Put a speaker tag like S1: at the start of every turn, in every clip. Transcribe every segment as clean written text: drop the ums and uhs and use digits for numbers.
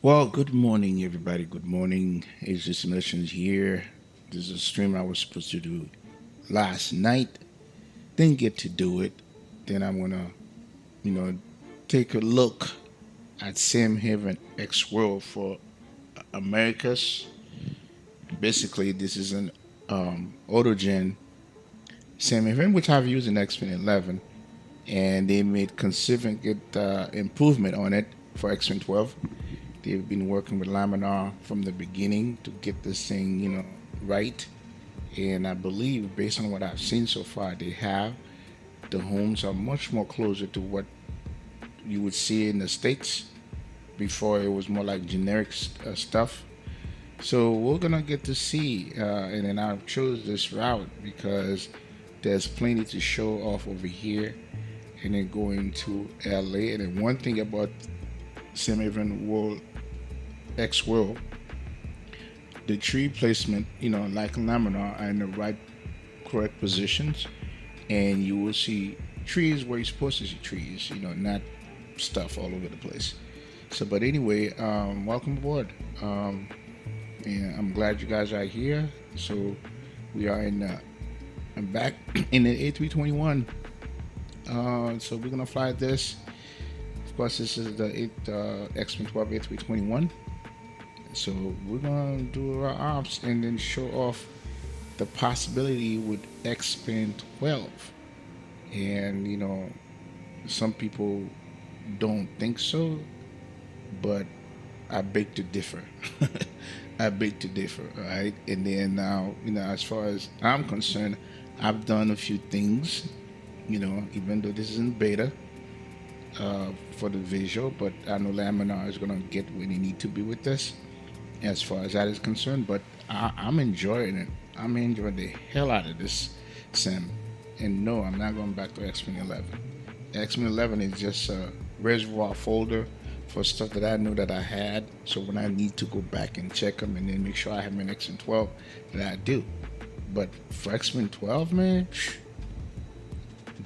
S1: Well, good morning, everybody. Good morning. It's just Missions here. This is a stream I was supposed to do last night. Didn't get to do it. Then I'm gonna, you know, take a look at SimHeaven X-World for Americas. Basically, this is an autogen SimHeaven, which I've used in X-Fin 11, and they made significant improvement on it for X-Fin 12. They've been working with Laminar from the beginning to get this thing, right. And I believe, based on what I've seen so far, they have. The homes are much more closer to what you would see in the States. Before it was more like generic stuff. So we're gonna get to see, and then I chose this route because there's plenty to show off over here, and then going to LA. And then one thing about SimHeaven World X World, the tree placement, like laminar, are in the right, correct positions, and you will see trees where you're supposed to see trees, not stuff all over the place. So, but anyway, welcome aboard. And I'm glad you guys are here. So, we are I'm back in the A321. So, we're going to fly this. Of course, this is the X-Men 12 A321. So we're gonna do our ops and then show off the possibility with X-Pen 12. And some people don't think so, but I beg to differ. I beg to differ, right? And then now, as far as I'm concerned, I've done a few things, even though this isn't beta, for the visual, but I know Laminar is gonna get where they need to be with this as far as that is concerned. But I'm enjoying it. I'm enjoying the hell out of this sim. And no, I'm not going back to X-Men 11. X-Men 11 is just a reservoir folder for stuff that I know that I had. So when I need to go back and check them and then make sure I have an X-Men 12, that I do. But for X-Men 12, man,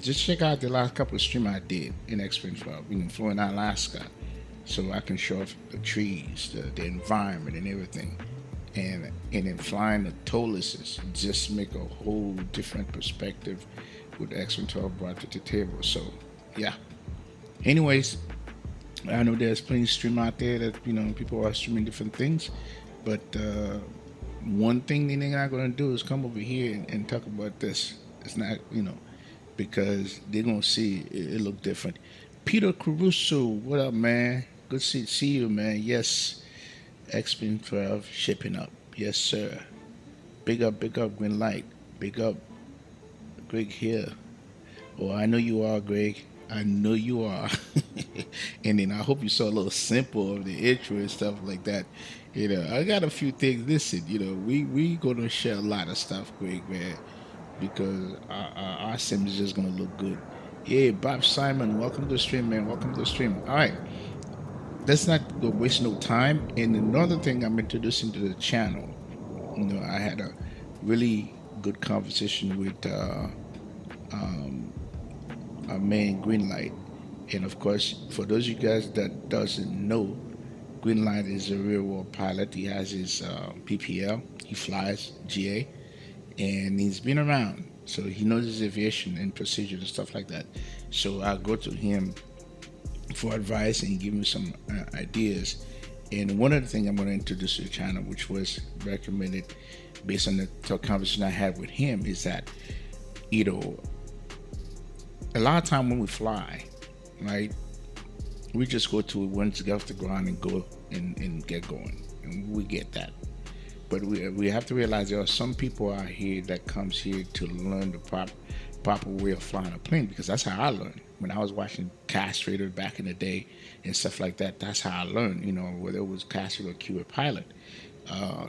S1: just check out the last couple of streams I did in X-Men 12, flew Alaska, so I can show off the trees, the environment, and everything. And then flying the Toluses just make a whole different perspective with X-Men 12 brought to the table. So, yeah. Anyways, I know there's plenty of stream out there that, people are streaming different things. But one thing they're not going to do is come over here and talk about this. It's not, because they're going to see it look different. Peter Caruso, what up, man? Good to see you, man. Yes, X-Men 12 shipping up. Yes, sir. Big up, Green Light. Big up, Greg here. Oh, I know you are, Greg. I know you are. And then I hope you saw a little sample of the intro and stuff like that. I got a few things. Listen, we gonna share a lot of stuff, Greg, man, because our sim is just gonna look good. Yeah, Bob Simon, welcome to the stream, man. Welcome to the stream. All right, let's not go waste no time. And another thing I'm introducing to the channel, I had a really good conversation with our man Greenlight, and of course, for those of you guys that doesn't know, Greenlight is a real world pilot. He has his PPL. He flies GA, and he's been around, so he knows his aviation and procedures and stuff like that. So I go to him for advice and give him some ideas. And one of the things I'm going to introduce to the channel, which was recommended based on the conversation I had with him, is that a lot of time when we fly, right, we just go to once get off the ground and go and get going, and we get that. But we have to realize there are some people out here that comes here to learn the proper way of flying a plane, because that's how I learned. When I was watching Castrator back in the day and stuff like that, that's how I learned, whether it was Castrator or Q Pilot.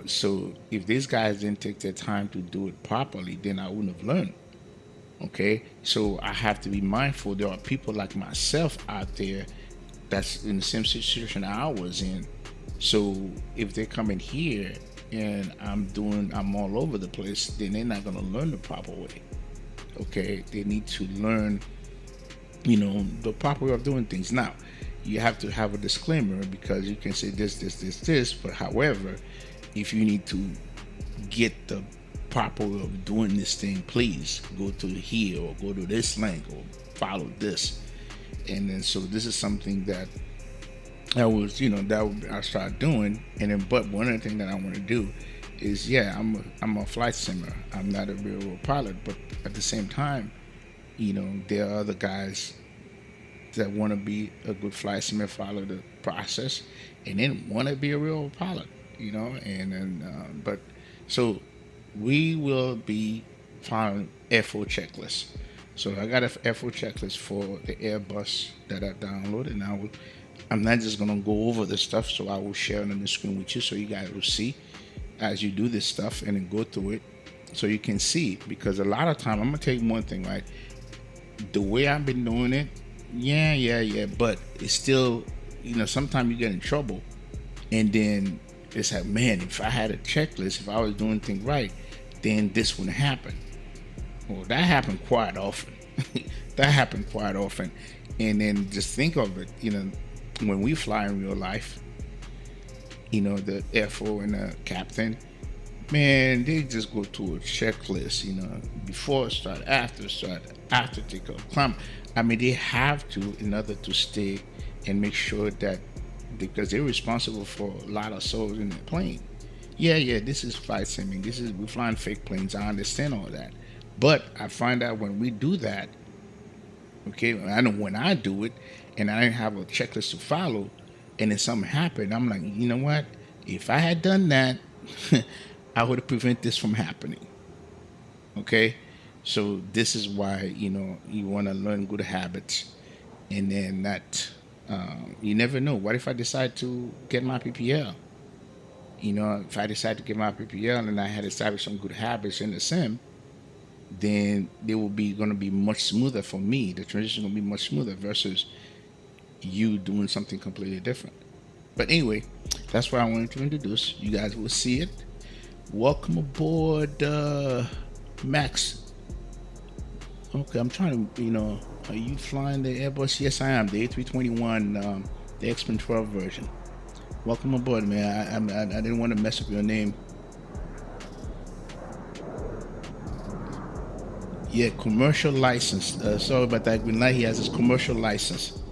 S1: So if these guys didn't take their time to do it properly, then I wouldn't have learned. Okay, so I have to be mindful. There are people like myself out there that's in the same situation I was in. So if they come in here and I'm all over the place, then they're not gonna learn the proper way. Okay, they need to learn, the proper way of doing things. Now, you have to have a disclaimer, because you can say this, but however, if you need to get the proper way of doing this thing, please go to here or go to this link or follow this. And then so this is something that I was, I started doing. And then, but one of the things that I want to do is, I'm a flight simmer. I'm not a real world pilot, but at the same time, there are other guys that want to be a good flight simmer, follow the process, and then want to be a real pilot, and then, but so we will be following F4 checklist. So I got a F4 checklist for the Airbus that I downloaded, and I'm not just gonna go over the stuff, so I will share it on the screen with you, so you guys will see as you do this stuff, and then go through it, so you can see. Because a lot of time, I'm gonna tell you one thing, right? The way I've been doing it, but it's still, sometimes you get in trouble, and then it's like, man, if I had a checklist, if I was doing things right, then this wouldn't happen. Well, that happened quite often. And then just think of it, when we fly in real life, the FO and the captain, man, they just go to a checklist, before start, after takeoff, climb. I mean, they have to, in order to stay and make sure that, because they're responsible for a lot of souls in the plane. This is flight simming. We're flying fake planes. I understand all that. But I find out when we do that, okay, I know when I do it and I didn't have a checklist to follow, and then something happened, I'm like, you know what? If I had done that, I would have prevented this from happening. Okay? So this is why, you want to learn good habits, and then that, you never know. What if I decide to get my PPL? If I decide to get my PPL and I had established some good habits in the sim, then they will be going to be much smoother for me. The transition will be much smoother versus you doing something completely different. But anyway, that's what I wanted to introduce. You guys will see it. Welcome aboard, Max. Okay, I'm trying to, are you flying the Airbus? Yes, I am. The A321, the X-Men 12 version. Welcome aboard, man. I didn't want to mess up your name. Yeah, commercial license. Sorry about that. Green light. He has his commercial license.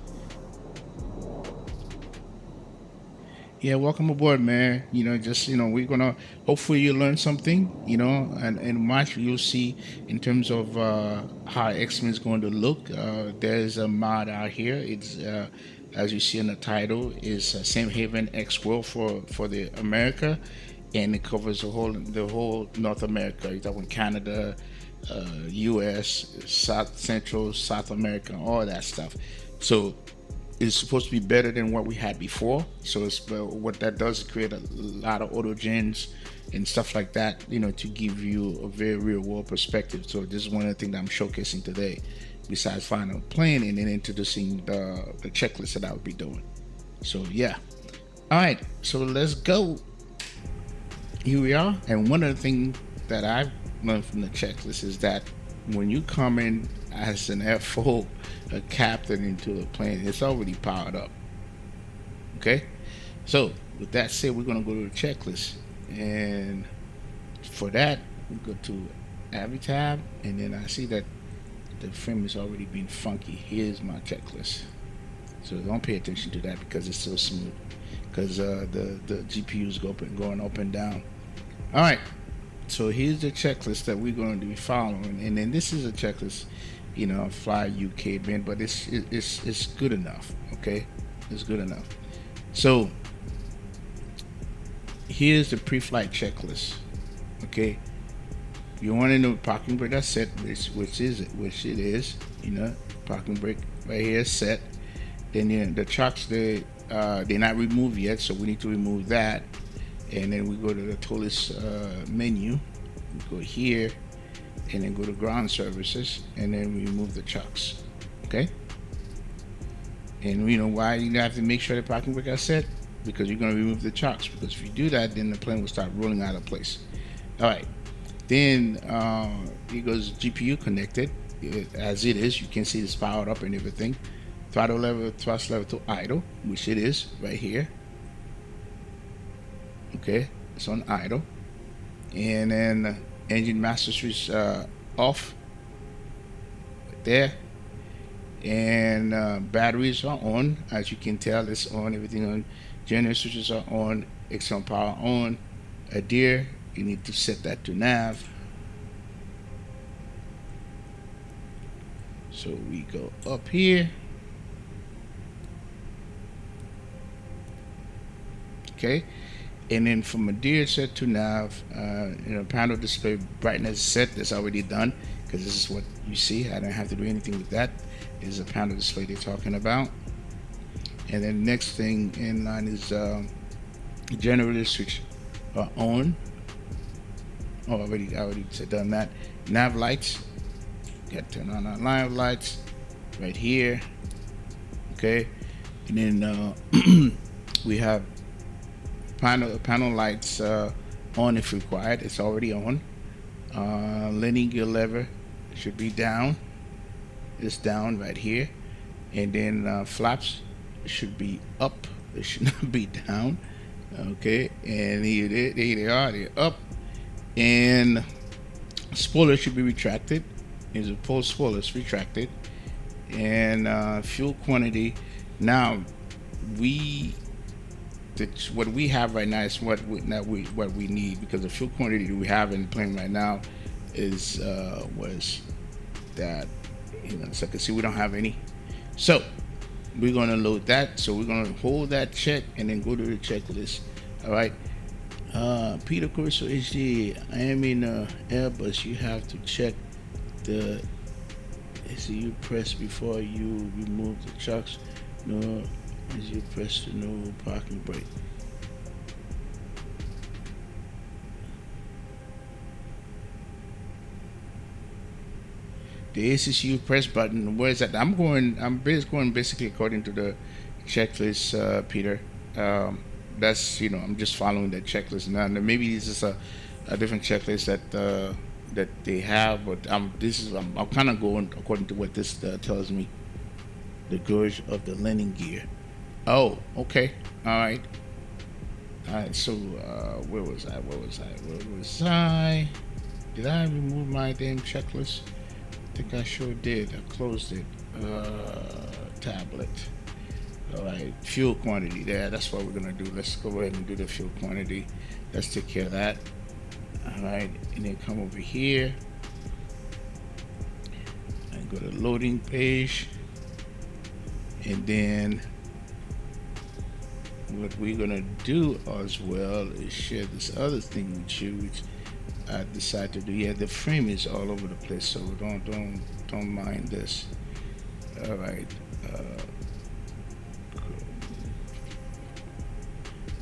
S1: Yeah, welcome aboard, man. We're gonna, hopefully you learn something. And in March you'll see in terms of how X-Men is going to look. There's a mod out here. It's as you see in the title, is SimHeaven X-World for the America, and it covers the whole North America. You're talking Canada, U.S., Central, South America, all that stuff. So it's supposed to be better than what we had before. So what that does is create a lot of autogens and stuff like that, to give you a very real world perspective. So this is one of the things that I'm showcasing today, besides finding a plane and then introducing the checklist that I would be doing. So yeah. All right, so let's go. Here we are. And one of the things that I've learned from the checklist is that when you come in as an F4, a captain into the plane, it's already powered up. Okay? So with that said, we're going to go to the checklist. And for that, we go to Avi tab, and then I see that the frame is already being funky. Here's my checklist. So don't pay attention to that because it's so smooth. Because the GPU is going up and down. All right. So here's the checklist that we're going to be following, and then this is a checklist, fly UK bin, but it's good enough. Okay, it's good enough. So here's the pre-flight checklist. Okay, you want to know parking brake that's set, which it is. Parking brake right here is set. Then the chocks they're not removed yet, so we need to remove that. And then we go to the tools menu, we go here, and then go to ground services, and then we remove the chocks. Okay? And why you have to make sure the parking brake are set? Because you're going to remove the chocks. Because if you do that, then the plane will start rolling out of place. All right. Then it goes GPU connected. As it is, you can see it's powered up and everything. throttle level, thrust level to idle, which it is right here. Okay, it's on idle. And then engine master switch off right there. And batteries are on, as you can tell. It's on, everything on. Generator switches are on, external power on. Adhere, you need to set that to nav. So we go up here. Okay, and then from adhere set to nav, panel display brightness set, that's already done, because this is what you see. I don't have to do anything with that. This is a panel display they're talking about. And then next thing in line is generator switch on. Oh, I already done that. Nav lights, got to turn on our nav lights right here. Okay, and then we have panel lights on if required. It's already on. Landing gear lever should be down. It's down right here. And then flaps should be up. It should not be down. Okay, and here they are. They're up. And spoiler should be retracted. There's a pull spoiler, it's retracted. And fuel quantity. Now what we have right now is what we need, because the fuel quantity we have in the plane right now is was that, so I can see we don't have any. So we're going to load that. So we're going to hold that check and then go to the checklist. All right. Peter Corso HD, I am in Airbus. You have to check the you press before you remove the trucks. No, as you press the no parking brake. The ACCU press button, where is that? I'm going basically according to the checklist, Peter. That's, I'm just following that checklist now. Maybe this is a different checklist that they have, but I'm kind of going according to what this tells me. The gauge of the landing gear. Oh, okay. All right. So where was I? Did I remove my damn checklist? I think I sure did. I closed it. Tablet. All right. Fuel quantity. There. That's what we're gonna do. Let's go ahead and do the fuel quantity. Let's take care of that. All right. And then come over here and go to the loading page. And then what we're gonna do as well is share this other thing with you, which I decided to do. Yeah, the frame is all over the place, so don't mind this. All right.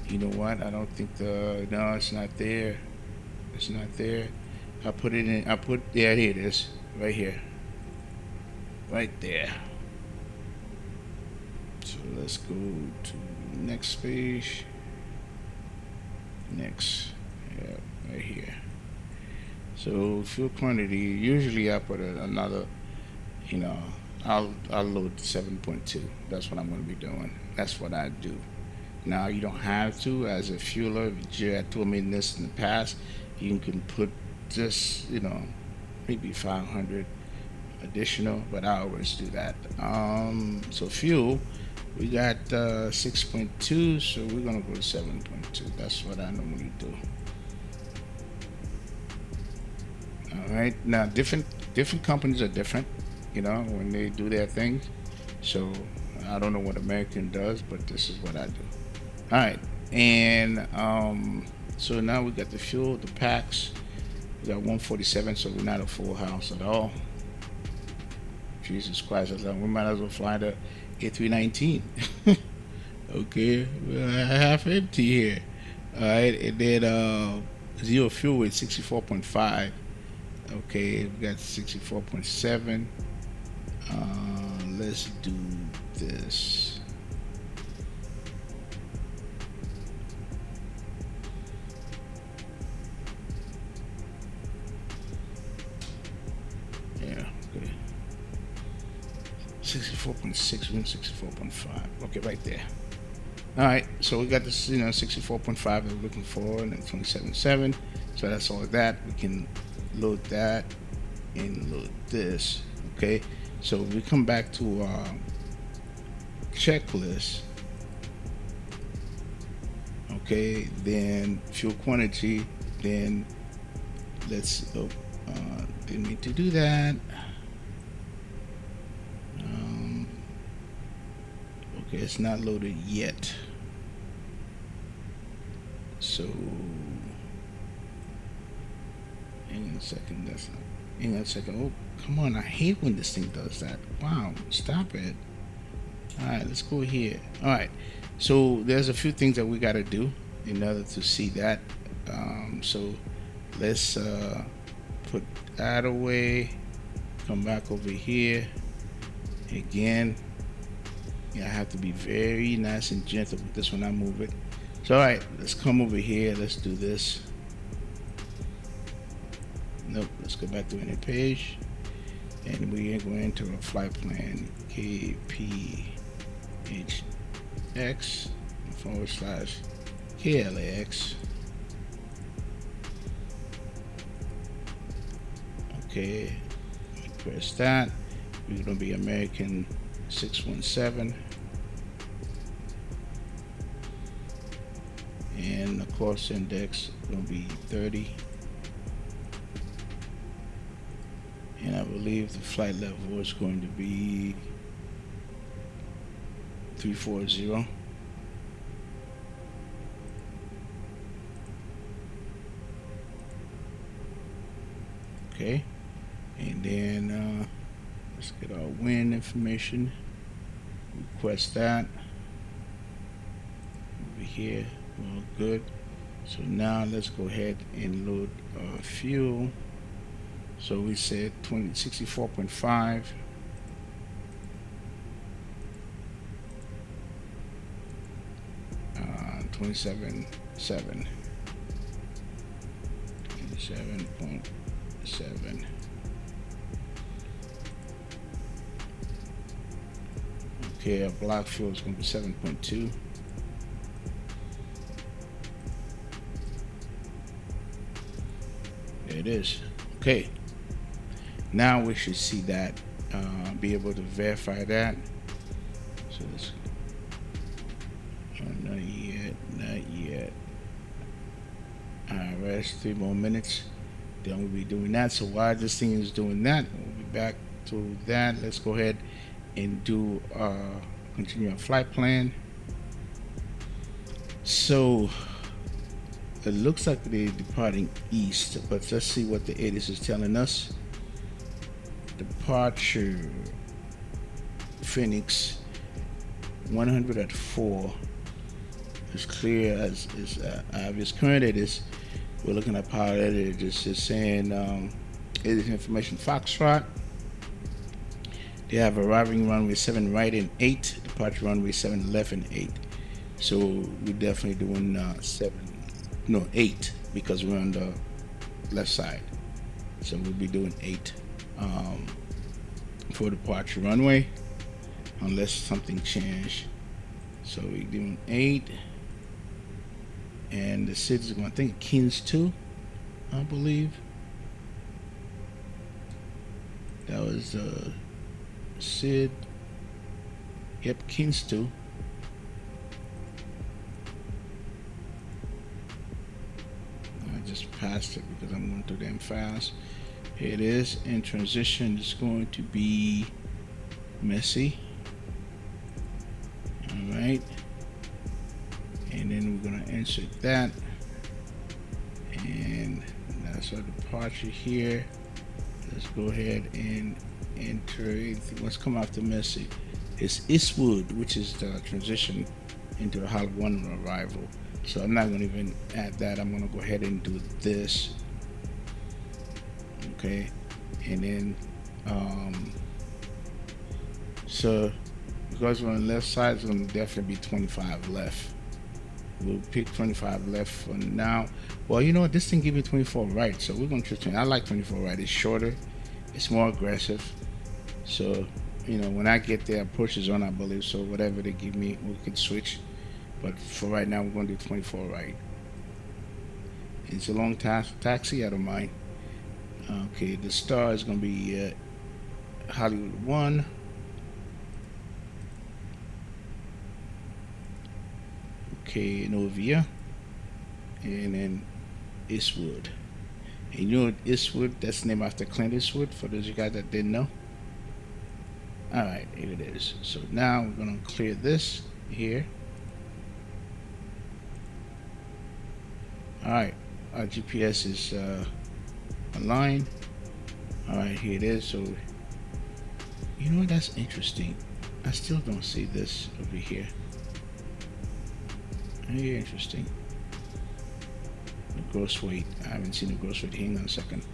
S1: You know what? I don't think no, it's not there. It's not there. I put it in. Yeah, here it is, right here, right there. So let's go to next page. Next, yeah, right here. So fuel quantity. Usually I put another. I'll load 7.2. That's what I'm going to be doing. That's what I do. Now you don't have to. As a fueler, if you had told me this in the past, you can put just maybe 500 additional, but I always do that. So fuel. We got 6.2, so we're gonna go to 7.2. That's what I normally do. All right. Now, different companies are different, when they do their thing. So I don't know what American does, but this is what I do. All right. And so now we got the fuel, the packs. We got 147, so we're not a full house at all. Jesus Christ, we might as well fly the A319. Okay, we're half empty here. All right, and then zero fuel with 64.5. Okay, we got 64.7. Let's do this. Yeah, okay. 64.6 and 64.5. Okay, right there. All right, so we got this, 64.5 that we're looking for, and then 27.7. So that's all of that. We can load that and load this. Okay, so we come back to our checklist. Okay, then fuel quantity. Then let's didn't need to do that. Okay, it's not loaded yet. So hang on a second. That's not. Hang on a second. Oh, come on! I hate when this thing does that. Wow! Stop it. All right, let's go here. All right. So there's a few things that we got to do in order to see that. So let's put that away. Come back over here again. Yeah, I have to be very nice and gentle with this when I move it. So all right, let's come over here. Let's do this. Nope, let's go back to any page, and we are going to a flight plan KPHX / KLAX. Okay, press that. We're going to be American 617, and the course index will be 30, and I believe the flight level is going to be 340. Okay, and then let's get our wind information. Request that over here. Well, good. So now let's go ahead and load fuel. So we said 64.5. 27.7. 27.7. Okay, our block fuel is going to be 7.2. There it is. Okay. Now we should see that, be able to verify that. So let's, not yet, not yet. Rest 3 more minutes. Then we'll be doing that. So while this thing is doing that, we'll be back to that. Let's go ahead and do continue our flight plan. So it looks like they're departing east, but let's see what the ATIS is telling us. Departure Phoenix 100 at 4 is clear as is obvious. Current ATIS, we're looking at power editor, just saying ATIS information Foxtrot. They have arriving runway 7 right and 8, departure runway 7 left and 8. So we're definitely doing 8, because we're on the left side. So we'll be doing 8 for departure runway, unless something changed. So we're doing 8, and the city's going, I think Kings 2, I believe. That was Sid. Yep, Kings 2. I just passed it because I'm going too damn fast. Here it is. In transition, it's going to be messy. All right. And then we're going to insert that. And that's our departure here. Let's go ahead and enter. What's come after messy? It's Eastwood, which is the transition into the Hall 1 arrival. So I'm not going to even add that. I'm going to go ahead and do this. Okay, and then so because we're on the left side, it's going to definitely be 25 left. We'll pick 25 left for now. Well, you know what, this thing gives me 24 right, so we're going to choose 20. I like 24 right. It's shorter, it's more aggressive. So when I get there, approach is on, I believe. So whatever they give me, we can switch. But for right now, we're going to do 24 right. It's a long taxi. I don't mind. Okay, the star is going to be Hollywood 1. Okay, Novia. And then Eastwood. And you know Eastwood, that's named after Clint Eastwood, for those of you guys that didn't know. Alright, here it is. So now we're going to clear this here. Alright, our GPS is aligned. Alright, here it is. So, you know what, that's interesting. I still don't see this over here. Very interesting. The gross weight. I haven't seen the gross weight. Hang on a second.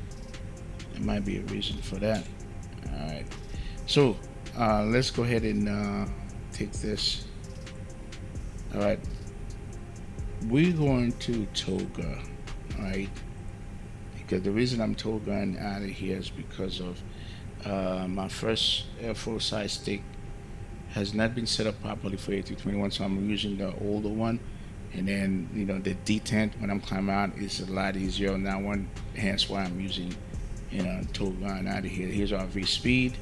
S1: There might be a reason for that. Alright. So, let's go ahead and take this. Alright. We're going to Toga. Alright. Because the reason I'm Togaing out of here is because of my first Air4 side stick has not been set up properly for A321, so I'm using the older one. And then, the detent when I'm climbing out is a lot easier on that one. Hence why I'm using, Toga out of here. Here's our V speed.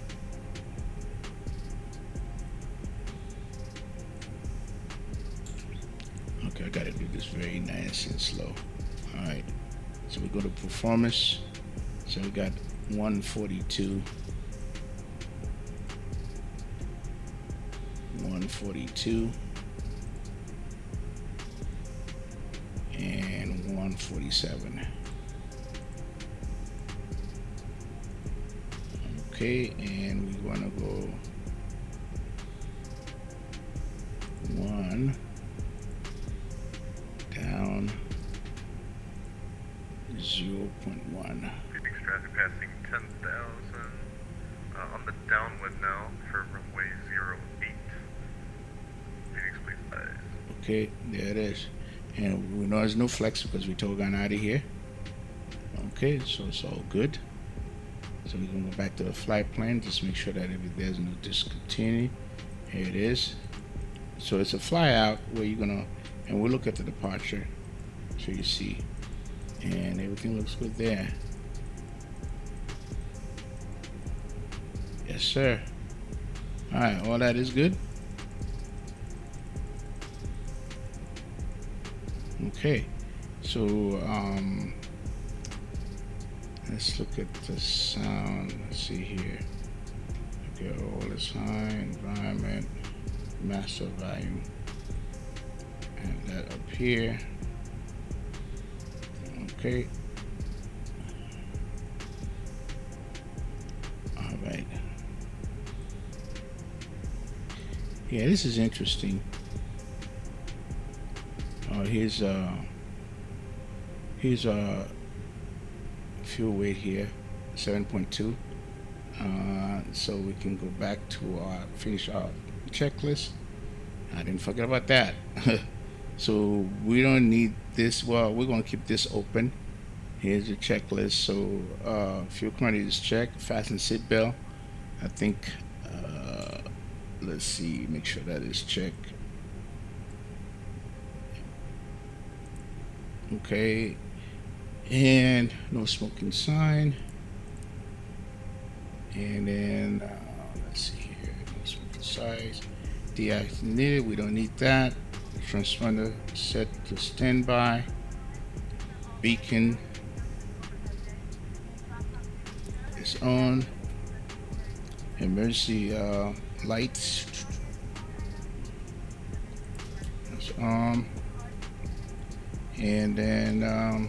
S1: Okay, I gotta do this very nice and slow. Alright, so we go to performance. So we got 142. 142. And 147. Okay, and we want to go 1 down 0.1.
S2: Phoenix traffic passing 10,000 on the downwind now for runway 08. Phoenix, please rise.
S1: Okay, there it is. And we know there's no flex because we told on out of here. Okay, so it's all good. So we can go back to the flight plan, just make sure that there's no discontinuity. Here it is. So it's a fly out where you're gonna, and we'll look at the departure so you see. And everything looks good there. Yes, sir. All right, all that is good. Okay, so let's look at the sound. Let's see here. Okay, all is high, environment, master volume, and that up here. Okay. All right. Yeah, this is interesting. Here's fuel weight here, 7.2. So we can go back to finish our checklist. I didn't forget about that. So we don't need this. Well, we're going to keep this open. Here's your checklist. So fuel quantity is checked. Fasten seat belt. I think. Let's see. Make sure that is checked. Okay, and no smoking sign. And then let's see here, no smoking size. Deactivated, we don't need that. Transponder set to standby. Beacon is on. Emergency lights is on. And then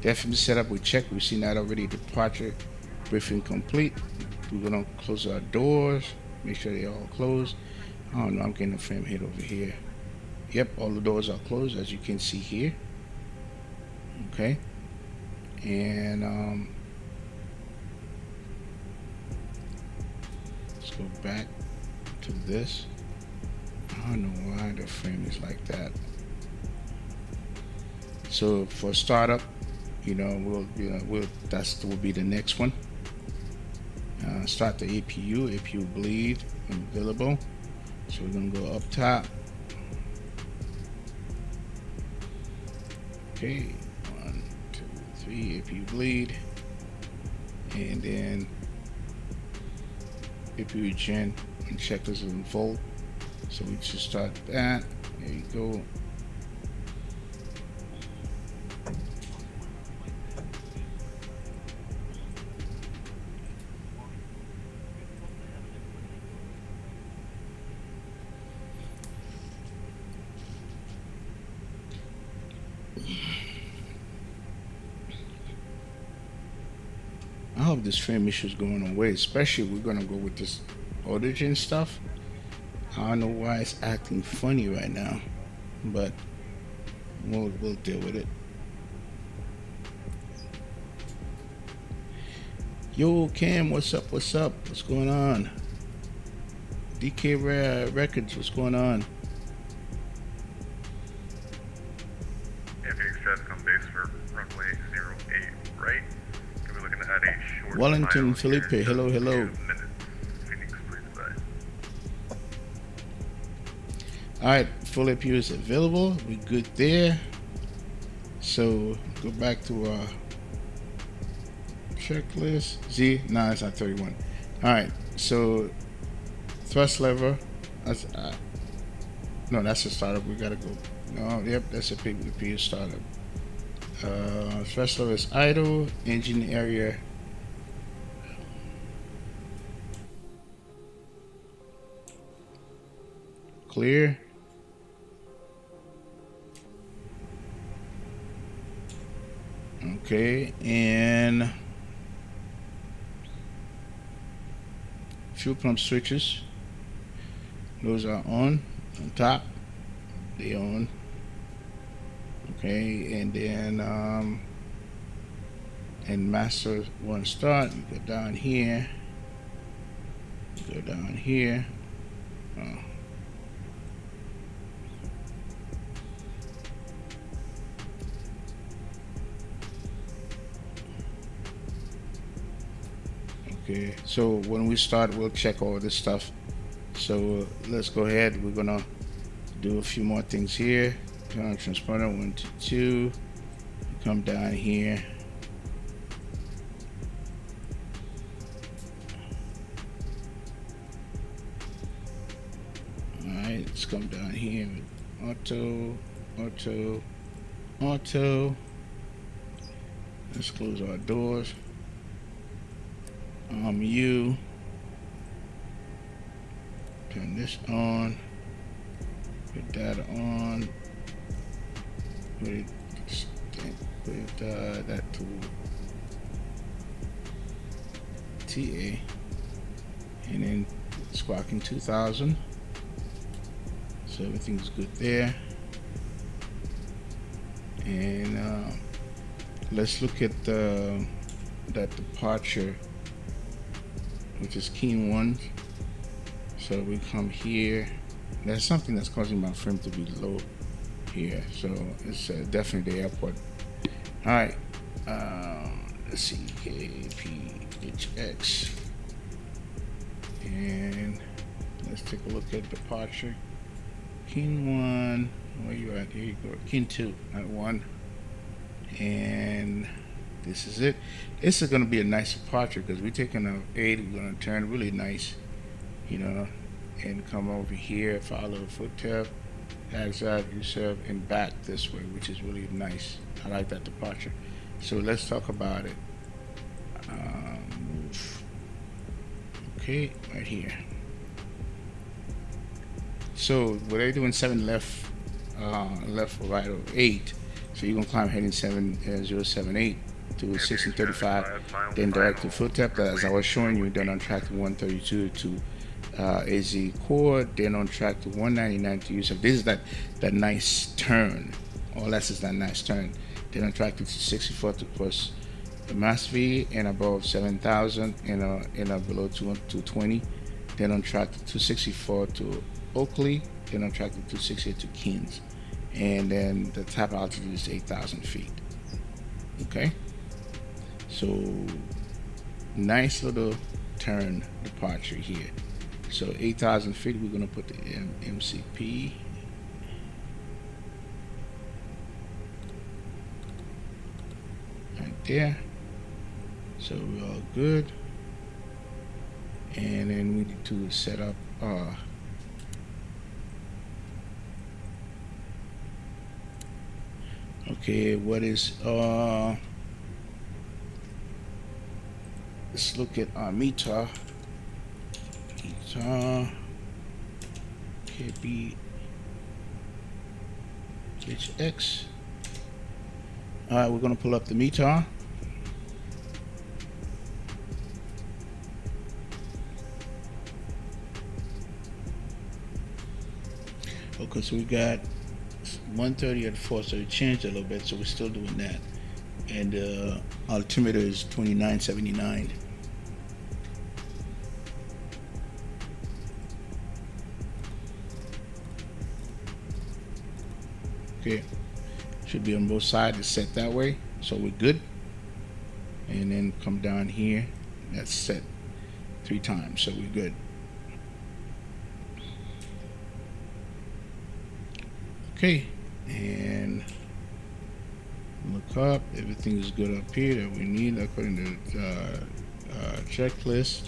S1: definitely setup, we checked, we've seen that already. Departure briefing complete. We're gonna close our doors, make sure they're all closed. Oh no, I'm getting a frame hit over here. Yep, all the doors are closed as you can see here. Okay, and let's go back to this. I don't know why the frame is like that. So for startup, that will be the next one. gonna start the APU bleed available. So we're gonna go up top. Okay, 1, 2, 3, APU bleed, and then APU gen and checklist of unfold. So we just start that. There you go. I hope this frame issue is going away, especially if we're gonna go with this origin stuff. I don't know why it's acting funny right now, but we'll deal with it. Yo, Cam, what's up? What's up? What's going on? DK Records, what's going on?
S2: KPHX traffic on base for runway 08, right? We're looking at a short
S1: Wellington Felipe, hello, hello.
S2: Phoenix, please advise.
S1: Alright, full APU is available. We good there. So go back to our checklist. Z, no, it's not 31. Alright, so thrust lever. No, that's a startup. We gotta go. No, yep, that's a APU startup. Thrust lever is idle. Engine area. Clear. Okay, and fuel pump switches. Those are on top. They on. Okay, and then and master one start. You go down here. Go down here. Oh. Okay, so when we start, we'll check all this stuff. So let's go ahead. We're gonna do a few more things here. Turn on transponder 1 to 2. Come down here. All right, let's come down here with auto. Let's close our doors. You turn this on, put that on, put that to TA, and then squawking 2000. So everything's good there. And let's look at that departure, which is keen 1. So we come here. There's something that's causing my frame to be low here. So it's definitely the airport. All right. Let's see. KPHX. And let's take a look at departure. Keen 1. Where you at? Here you go. Keen 2 at 1. And this is it. This is going to be a nice departure because we're taking a 8. We're going to turn really nice, you know, and come over here, follow the foot tab, exit, yourself, and back this way, which is really nice. I like that departure. So let's talk about it. Move. Okay, right here. So what are you doing? 7 left, left or right, or 8. So you're gonna climb heading 7078 to 1635, then direct to foot tap. As I was showing you, then on track to 132 to AZ core, then on track to 199 to use. This is that nice turn. All that's is that nice turn. Then on track to 64 to cross the Mass V and above 7,000 and below 220. Then on track to 264 to Oakley. Then on track to 268 to Keynes. And then the top altitude is 8,000 feet. Okay, so nice little turn departure here. So 8,000 feet, we're going to put the MCP. Right there. So we're all good. And then we need to set up okay, what is let's look at our meter. KPHX. Alright, we're gonna pull up the meter. Okay, so we got 130 at 4, so it changed a little bit, so we're still doing that. And altimeter is 2979. Okay, should be on both sides. It's set that way, so we're good. And then come down here, that's set 3 times, so we're good. Okay, and look up, everything is good up here that we need according to the checklist.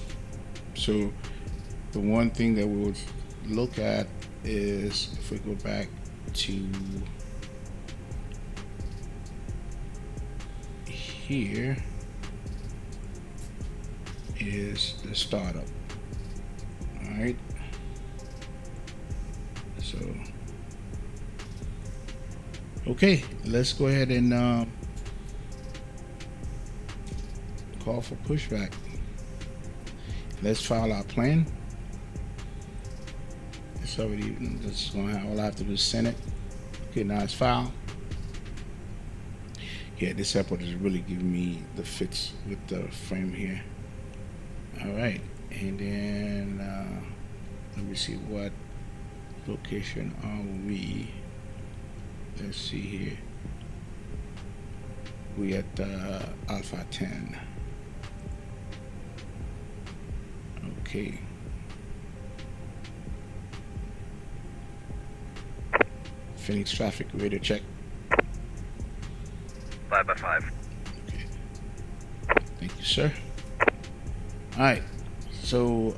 S1: So the one thing that we'll look at is if we go back to here is the startup. All right, so okay, let's go ahead and call for pushback. Let's file our plan. It's already, this is gonna have, all I have to do is send it. Okay, now it's filed. Yeah, this airport is really giving me the fits with the frame here. All right, and then let me see, what location are we? Let's see here. We at Alpha 10. Okay. Phoenix traffic radar check.
S2: 5x5.
S1: Okay. Thank you, sir. All right. So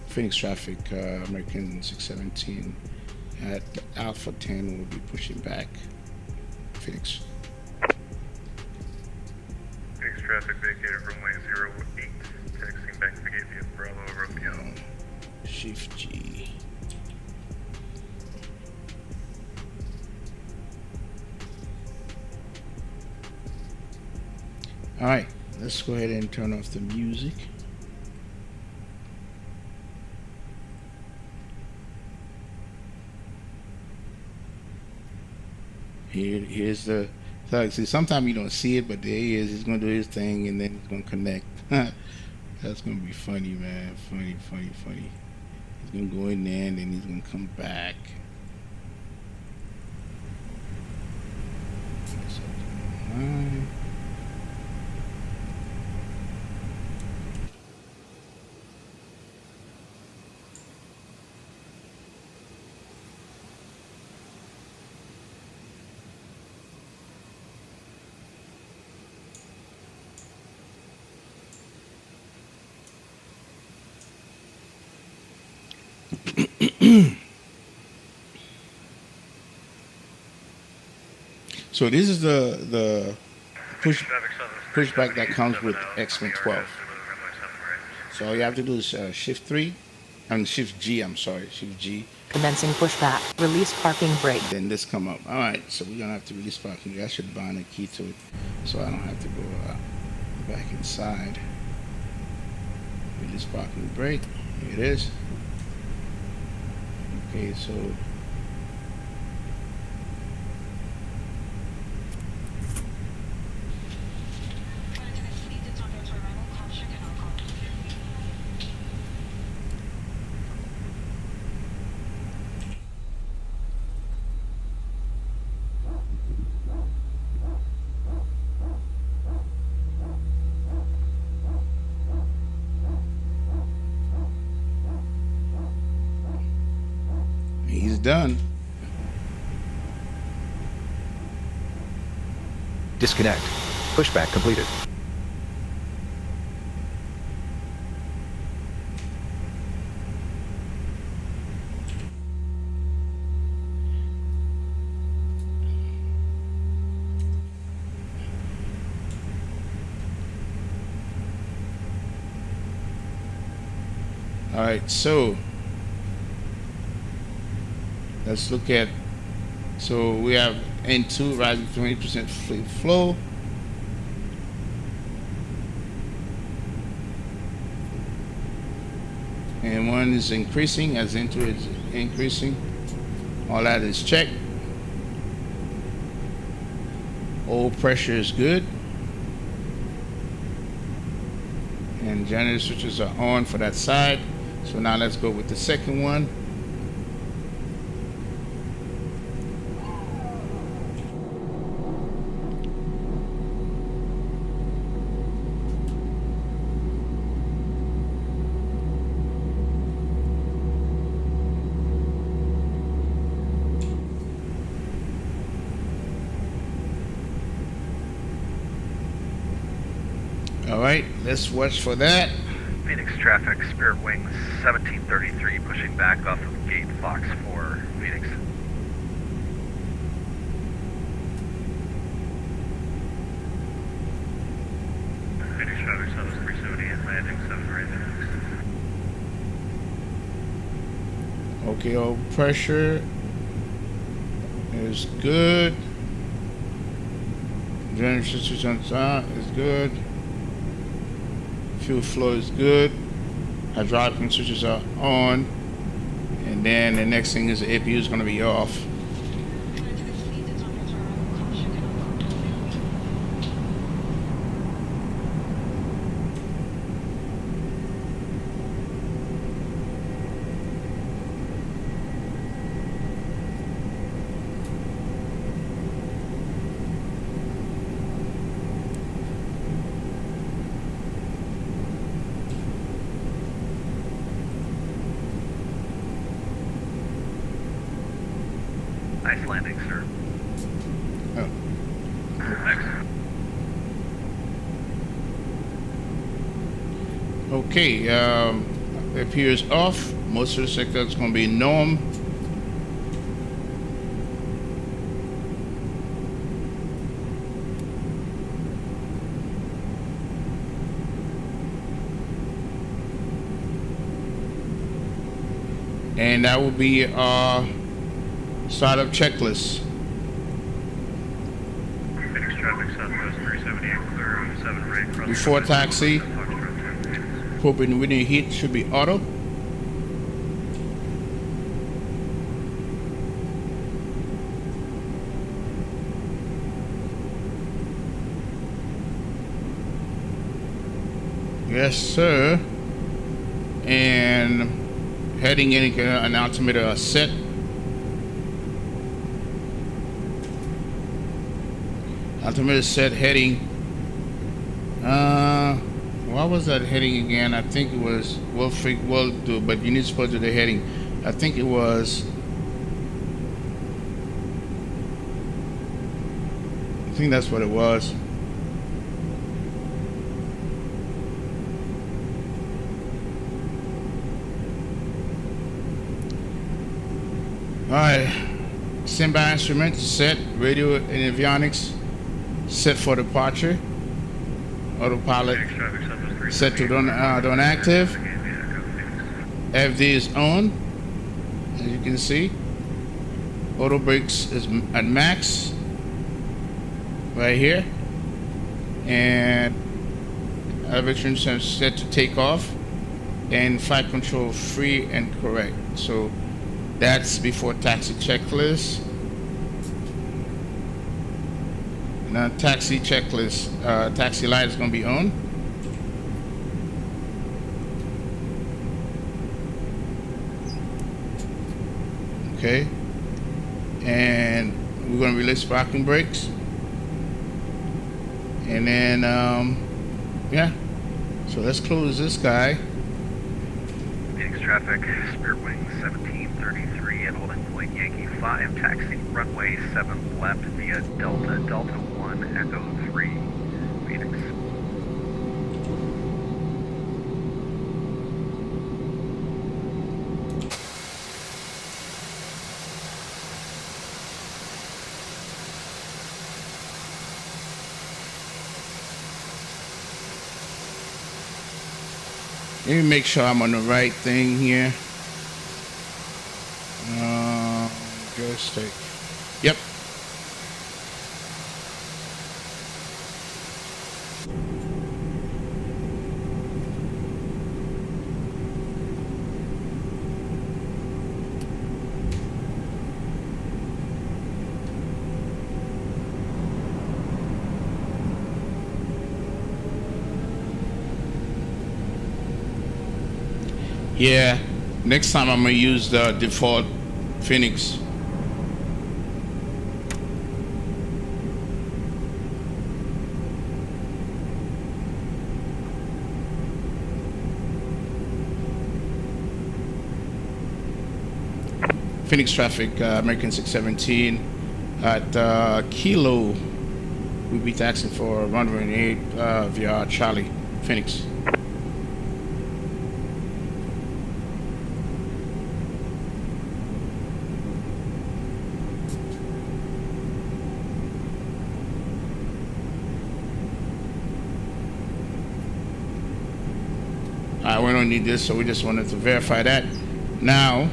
S1: Phoenix traffic, American 617 at Alpha 10 will be pushing back. Phoenix.
S2: Phoenix traffic vacated runway 08. Taxiing back to the gate via Bravo Romeo.
S1: Shift G. All right, let's go ahead and turn off the music. Here's the, so see, sometimes you don't see it, but there he is. He's gonna do his thing, and then he's gonna connect. That's gonna be funny, man. Funny. He's gonna go in there, and then he's gonna come back. So this is the pushback that comes with X-Men 12. So all you have to do is shift 3, and shift G, I'm sorry, shift G.
S3: Commencing pushback. Release parking brake.
S1: Then this come up. All right, so we're gonna have to release parking brake. I should bind a key to it, so I don't have to go back inside. Release parking brake. Here it is. Okay, so done.
S4: Disconnect. Pushback completed.
S1: All right, so let's look at, so we have N2 rising 20% fleet flow. And one is increasing as N2 is increasing. All that is checked. Oil pressure is good. And generator switches are on for that side. So now let's go with the second one. All right, let's watch for that.
S2: Phoenix traffic, Spirit Wings 1733, pushing back off of gate Fox 4, Phoenix. Phoenix traffic, 7370 and landing 7 right now.
S1: Okay, oil pressure is good. Generator switches on top is good. Fuel flow is good. Hydraulic switches are on. And then the next thing is the APU is going to be off.
S2: Nice landing, sir.
S1: Oh.
S2: Next.
S1: Okay, the APU is off. Most of the sector is going to be norm. And that will be our startup checklist.
S2: Phoenix traffic, Southwest 378, clear of 7 right. Cross
S1: Before taxi, propane winning heat should be auto. Yes, sir. And heading in, an altimeter set. Altimeter set heading. What was that heading again? I think it was, we'll do, but you need to put to the heading. I think it was, I think that's what it was. Alright, standby instrument set, radio and avionics set for departure. Autopilot set to don't active. FD is on, as you can see. Auto brakes is at max, right here. And elevation is set to take off. And flight control free and correct. So that's before taxi checklist. Now taxi checklist, taxi light is going to be on. Okay. And we're going to release parking brakes. And then, yeah. So let's close this guy.
S2: Phoenix traffic, Spirit Wings 1733. 33 at holding point Yankee 5, taxiing runway 7 left via Delta, Delta 1, Echo 3, Phoenix.
S1: Let me make sure I'm on the right thing here. Just take. Yep. Yeah, next time I'm gonna use the default Phoenix. Phoenix traffic, American 617 at Kilo. We'll be taxing for runway 8 via Charlie, Phoenix. We don't need this, so we just wanted to verify that. Now,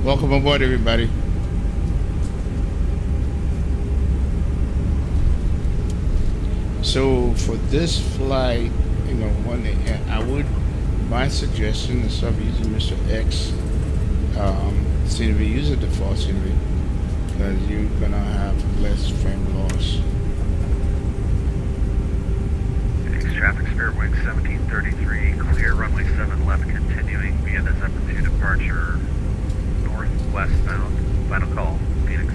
S1: Welcome aboard, everybody. So for this flight, you know, my suggestion is of using Mr. X scenery, use a default scenery, because you're gonna have less frame loss.
S2: Phoenix traffic, Spirit Wing 1733, clear runway 7 left, continuing via the Zephyr 2 departure, northwestbound, final call, Phoenix.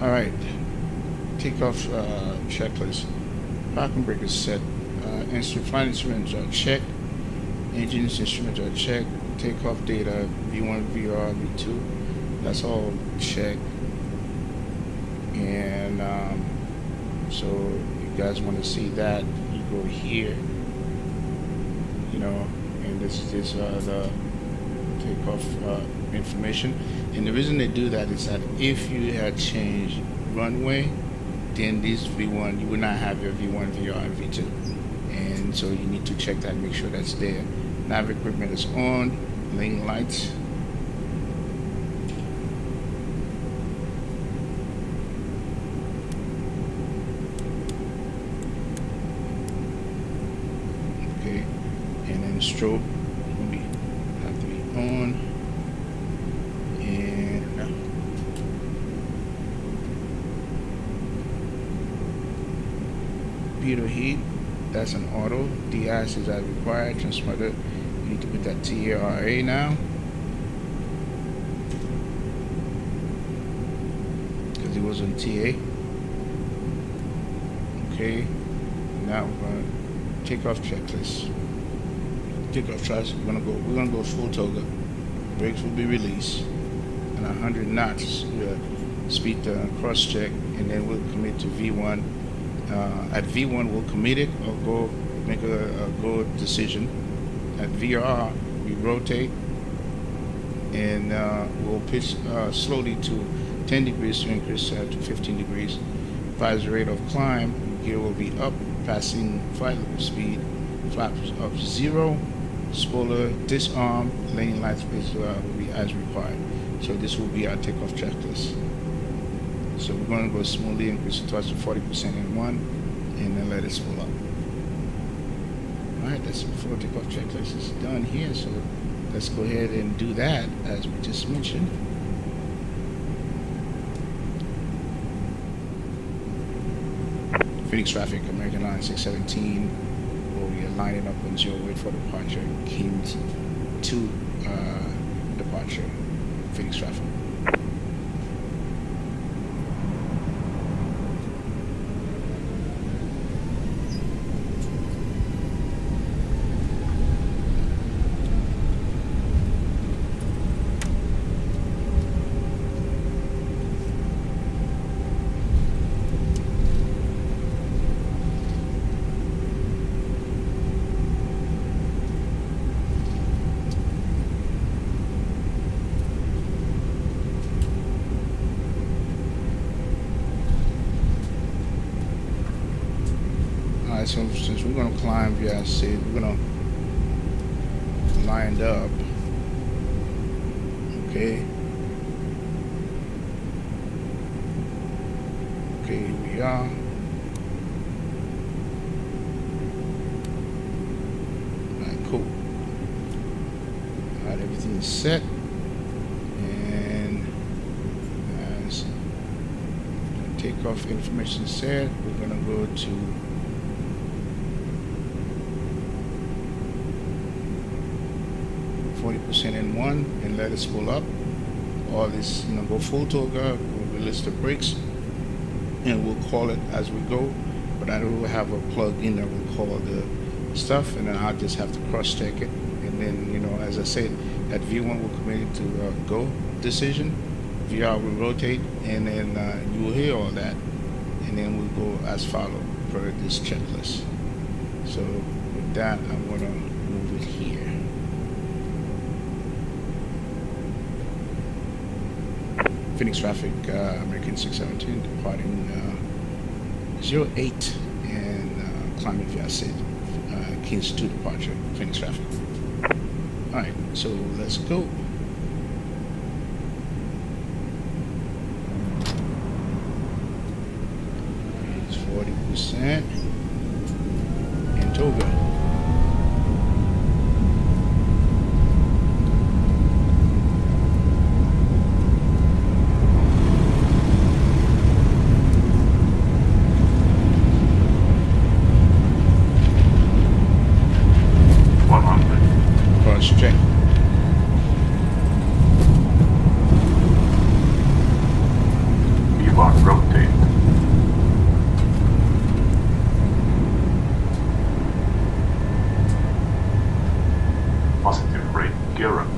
S1: All right, takeoff checklist. Parking brake is set. Flight instruments are checked. Engines instruments are checked. Takeoff data V1, VR, V2. That's all checked. And so you guys want to see that, you go here. You know, and this is the takeoff information. And the reason they do that is that if you had changed runway, then this V1, you would not have your V1, VR, and V2. And so you need to check that, make sure that's there. Nav equipment is on, lane lights. Okay, and then strobe will have to be on. Computer heat, that's an auto. DIs is as required. Transmitter, you need to put that TARA now, because it was on TA. Okay, now we're gonna take off checklist. Takeoff trust. We're gonna go full toga. Brakes will be released, and 100 knots. Speed cross check, and then we'll commit to V1. At V1 we'll commit it or go make a go decision. At VR we rotate, and we'll pitch slowly to 10 degrees to increase to 15 degrees. Visor rate of climb, gear will be up, passing flight level speed, flaps up 0, spoiler disarm, lane lights will be as required. So this will be our takeoff checklist. So we're going to go smoothly, increase it twice to 40% in one, and then let it spool up. Alright, that's before takeoff checklist is done here, so let's go ahead and do that as we just mentioned. Phoenix traffic, American line 617, where we are lining up on 0 wait for departure, Kings 2 departure, Phoenix traffic. So since we're going to climb, yeah, I said we're going to line up. Okay. Okay, here we are. Alright, cool. Alright, everything is set. And as takeoff information said, we're going to go to 40% in one and let it spool up. all this, go full toga, we'll release the brakes, and we'll call it as we go. But I will have a plug-in that will call the stuff, and then I'll just have to cross-check it. And then, as I said, that V1 will commit it to go decision. VR will rotate, and then you will hear all that, and then we'll go as follow per this checklist. So with that, I'm going to move it here. Phoenix traffic, American 617 departing 08 and climbing Vatsim, Kings 2 departure, Phoenix traffic. Alright, so let's go. It's 40% in toga. Check.
S5: V1 rotate. Positive rate gear up.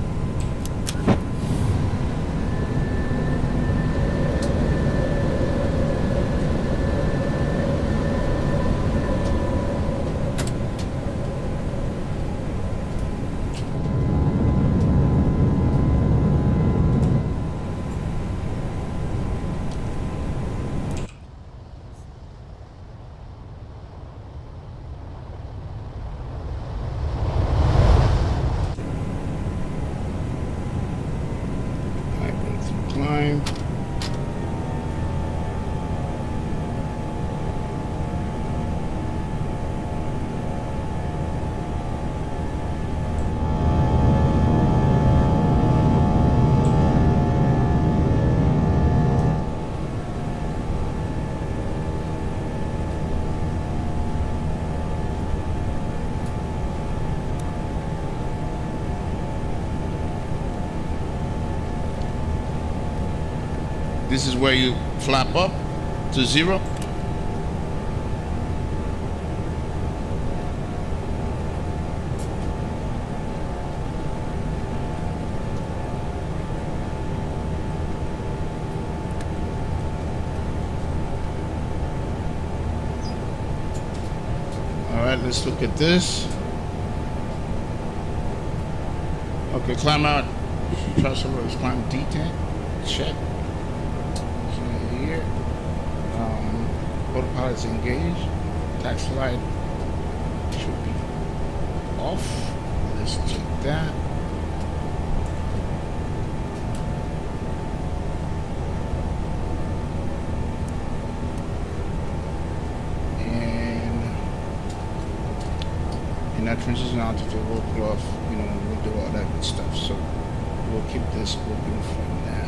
S1: Climb. This is where you flap up to 0. All right, let's look at this. Okay, climb out. Thrust over, climb detent. Check. Here, autopilot is engaged. Taxi light should be off. Let's check that. And in that transition altitude, we'll pull off. We'll do all that good stuff. So we'll keep this open for now.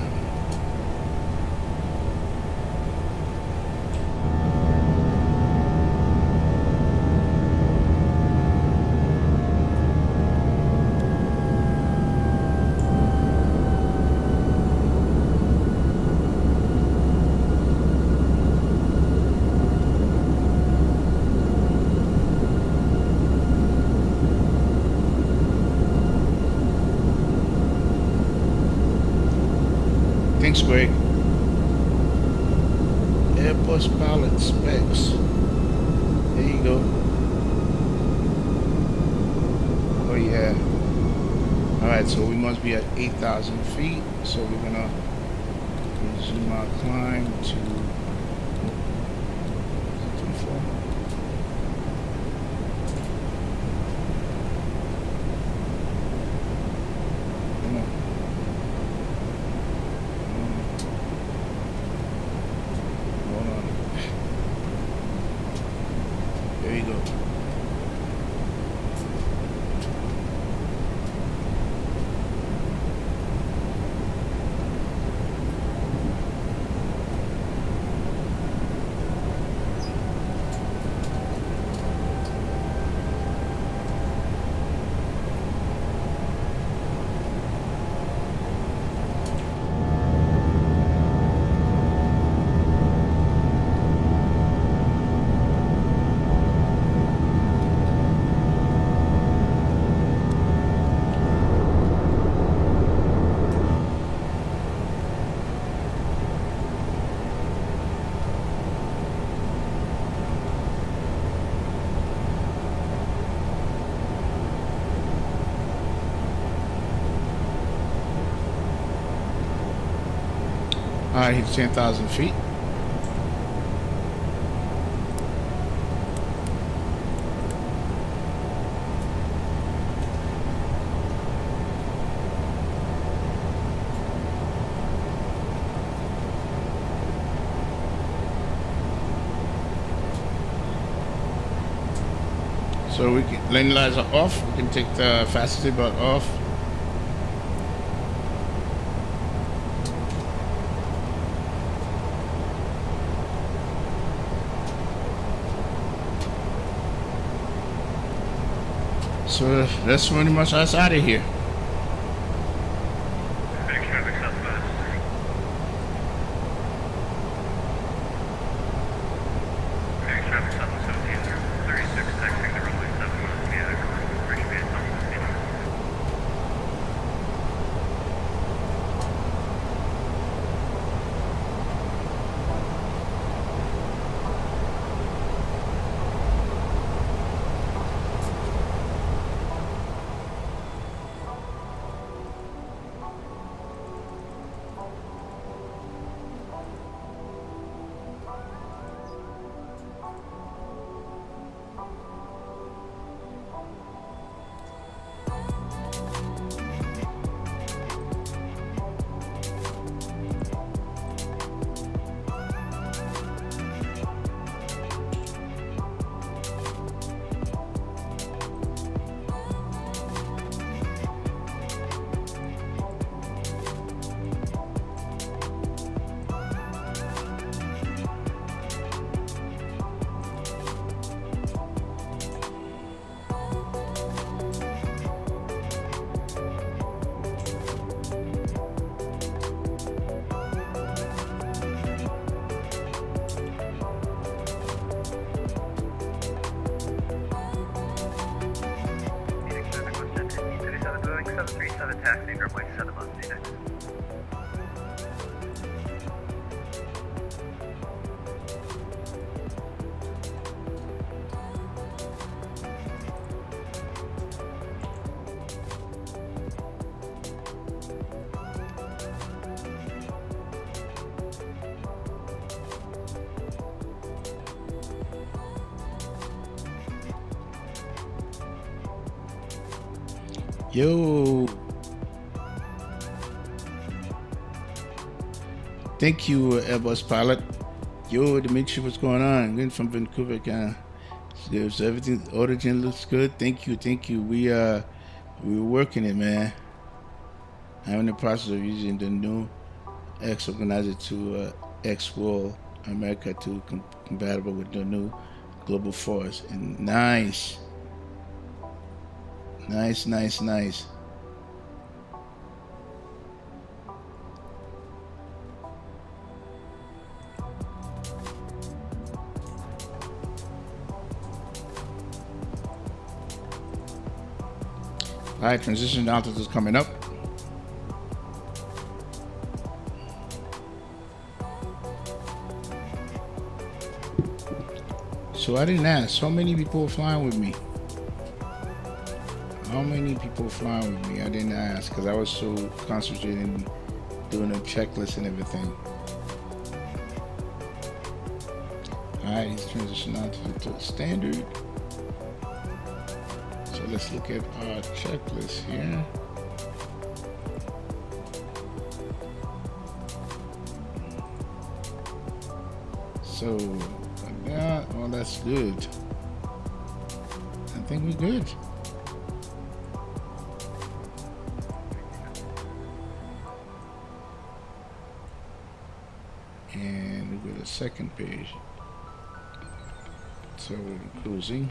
S1: Thanks, Greg. Airbus pilot specs. There you go. Oh yeah. Alright, so we must be at 8,000 feet. So we're gonna resume our climb to 24. Come on. There you go. right, he's 10,000 feet. So we can, lane lights are off. We can take the fastest seatbelt off. So that's pretty much us out of here.
S2: Big traffic southwest. Big traffic southwest 1736, taxiing the runway 7 left, KLAX, bridge speed at 15. Taxiing runway 7 left, Phoenix.
S1: Yo. Thank you, Airbus pilot. Yo, Dimitri, what's going on? Good from Vancouver, Canada. So everything, origin looks good. Thank you. We're working it, man. I'm in the process of using the new X organizer to X-World America to compatible with the new Global Force. And nice. All right, transition altitude is coming up. So I didn't ask, how many people are flying with me? How many people flying with me? I didn't ask because I was so concentrated in doing a checklist and everything. All right, he's transitioning altitude to standard. So let's look at our checklist here. So, yeah, well, that's good. I think we're good. And we go to the second page. So we're cruising.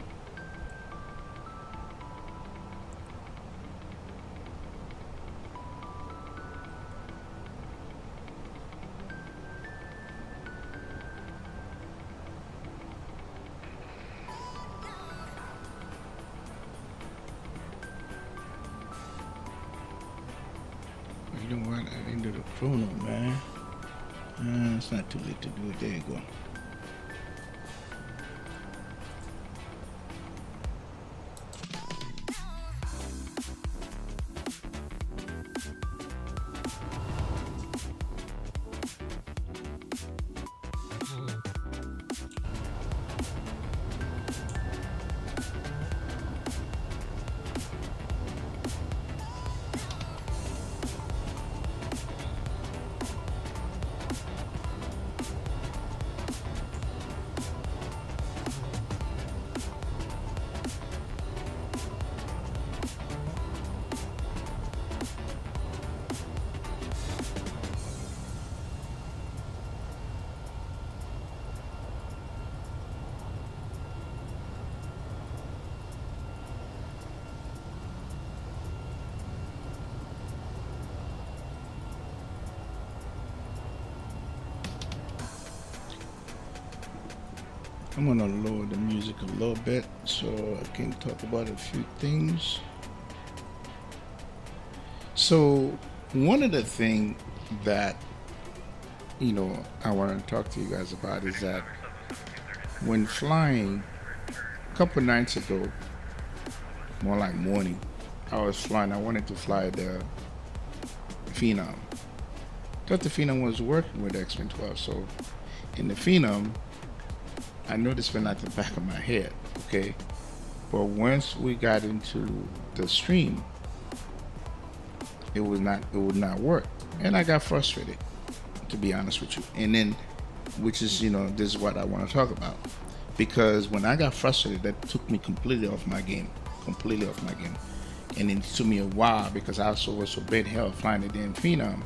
S1: You know what? I didn't do the chrono, man. It's not too late to do it. There you go. I'm gonna lower the music a little bit so I can talk about a few things. So one of the things that I want to talk to you guys about is that when flying a couple nights ago, more like morning, I was flying. I wanted to fly the Phenom. Thought the Phenom was working with X-Men 12. So in the Phenom, I noticed when at the back of my head, okay? But once we got into the stream, it would not work. And I got frustrated, to be honest with you. And then, which is, this is what I want to talk about. Because when I got frustrated, that took me completely off my game. And it took me a while because I was so bad hell flying the damn Phenom.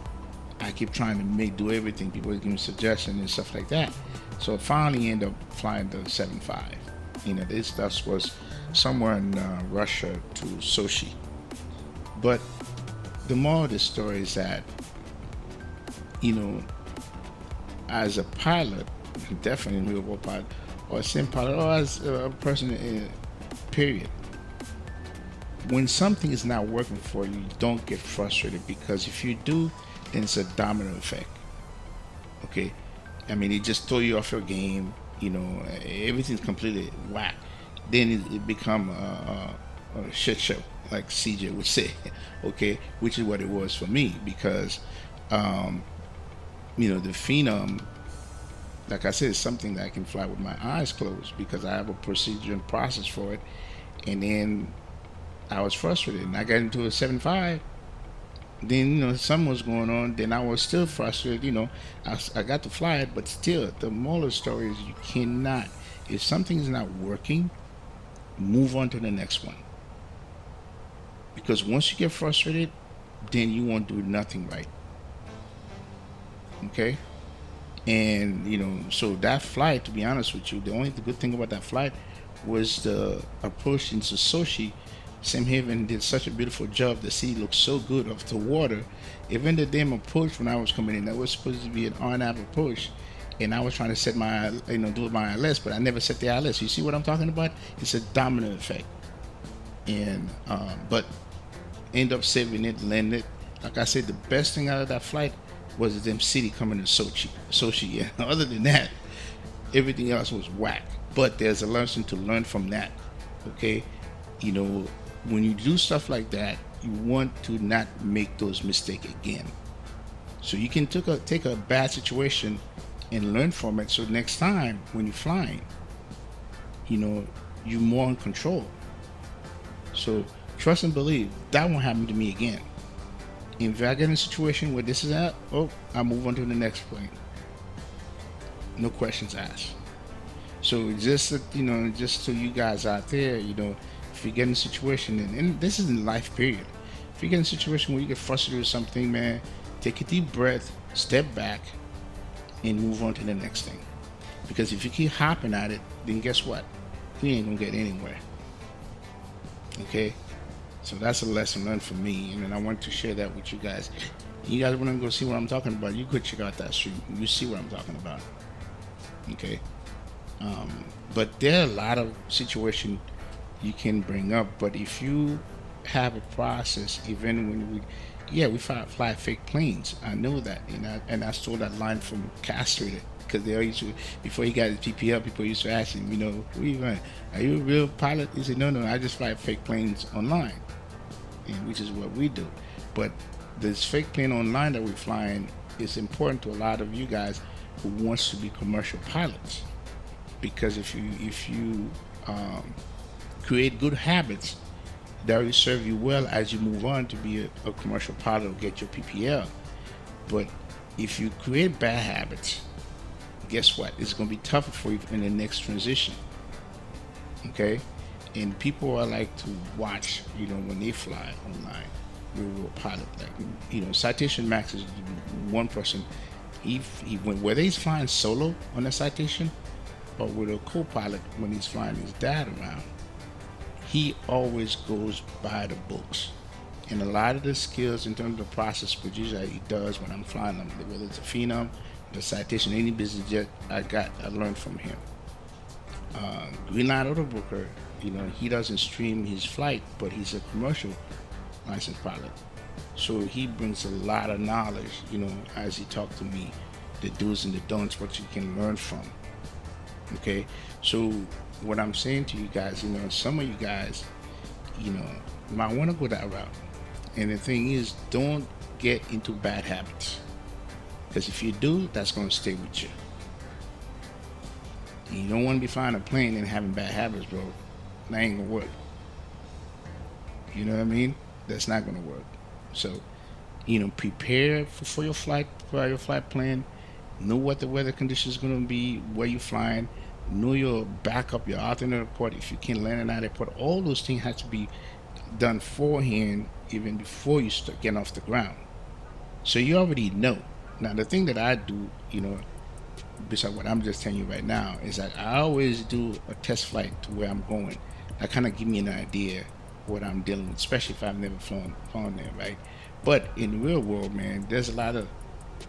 S1: I keep trying to do everything. People give me suggestions and stuff like that. So I finally ended up flying the 7.5. This stuff was somewhere in Russia to Sochi. But the moral of the story is that, as a pilot, definitely a real pilot, or a sim pilot, or as a person, period, when something is not working for you, don't get frustrated, because if you do, then it's a domino effect. Okay? I mean, it just throw you off your game, everything's completely whack. Then it become a shit show, like CJ would say, okay? Which is what it was for me, because, the Phenom, like I said, is something that I can fly with my eyes closed because I have a procedure and process for it. And then I was frustrated, and I got into a 7.5. Then something was going on. Then I was still frustrated. I got to fly it, but still, the moral of the story is you cannot. If something is not working, move on to the next one. Because once you get frustrated, then you won't do nothing right. Okay. And so that flight, to be honest with you, the good thing about that flight was the approach into Sochi. SimHeaven did such a beautiful job. The sea looked so good off the water. Even the damn approach when I was coming in, that was supposed to be an RNAV approach, and I was trying to set my, do my ILS, but I never set the ILS. You see what I'm talking about? It's a domino effect. And but end up saving it, landed. Like I said, the best thing out of that flight was them city coming to Sochi. Yeah. Other than that, everything else was whack. But there's a lesson to learn from that. Okay, when you do stuff like that, you want to not make those mistakes again. So you can take a bad situation and learn from it. So next time when you're flying, you're more in control. So trust and believe that won't happen to me again. If I get in a situation where this is at, I move on to the next plane. No questions asked. So just so you guys out there, if you get in a situation, and this is in life period, if you get in a situation where you get frustrated with something, man, take a deep breath, step back, and move on to the next thing. Because if you keep hopping at it, then guess what? You ain't gonna get anywhere. Okay? So that's a lesson learned for me, and I want to share that with you guys. You guys want to go see what I'm talking about, you could check out that stream. You see what I'm talking about. Okay? But there are a lot of situations you can bring up, but if you have a process, even when we fly fake planes, I know that, and I stole that line from Castrated, because they used to, before he got his PPL, people used to ask him, where you going? Are you a real pilot? He said, no, I just fly fake planes online, and which is what we do. But this fake plane online that we're flying is important to a lot of you guys who wants to be commercial pilots, because if you create good habits, that will serve you well as you move on to be a commercial pilot or get your PPL. But if you create bad habits, guess what? It's going to be tougher for you in the next transition. Okay? And people are like to watch, when they fly online, real pilot. Like, Citation Max is one person. Whether he's flying solo on a citation or with a co-pilot when he's flying his dad around, he always goes by the books. And a lot of the skills in terms of process procedure that he does when I'm flying them, whether it's a Phenom, the citation, any business jet I learned from him. Greenlight Auto Broker, he doesn't stream his flight, but he's a commercial licensed pilot. So he brings a lot of knowledge, as he talked to me, the do's and the don'ts, what you can learn from. Okay, so what I'm saying to you guys, some of you guys, might want to go that route. And the thing is, don't get into bad habits, because if you do, that's going to stay with you. You don't want to be flying a plane and having bad habits, bro. That ain't gonna work. You know what I mean? That's not gonna work. So, prepare for your flight, for your flight plan. Know what the weather conditions are gonna be, where you're flying. Know your backup, your alternate airport. If you can land at an airport, all those things have to be done beforehand, even before you start getting off the ground. So you already know. Now, the thing that I do, besides what I'm just telling you right now, is that I always do a test flight to where I'm going. That kind of give me an idea what I'm dealing with, especially if I've never flown there, right? But in the real world, man, there's a lot of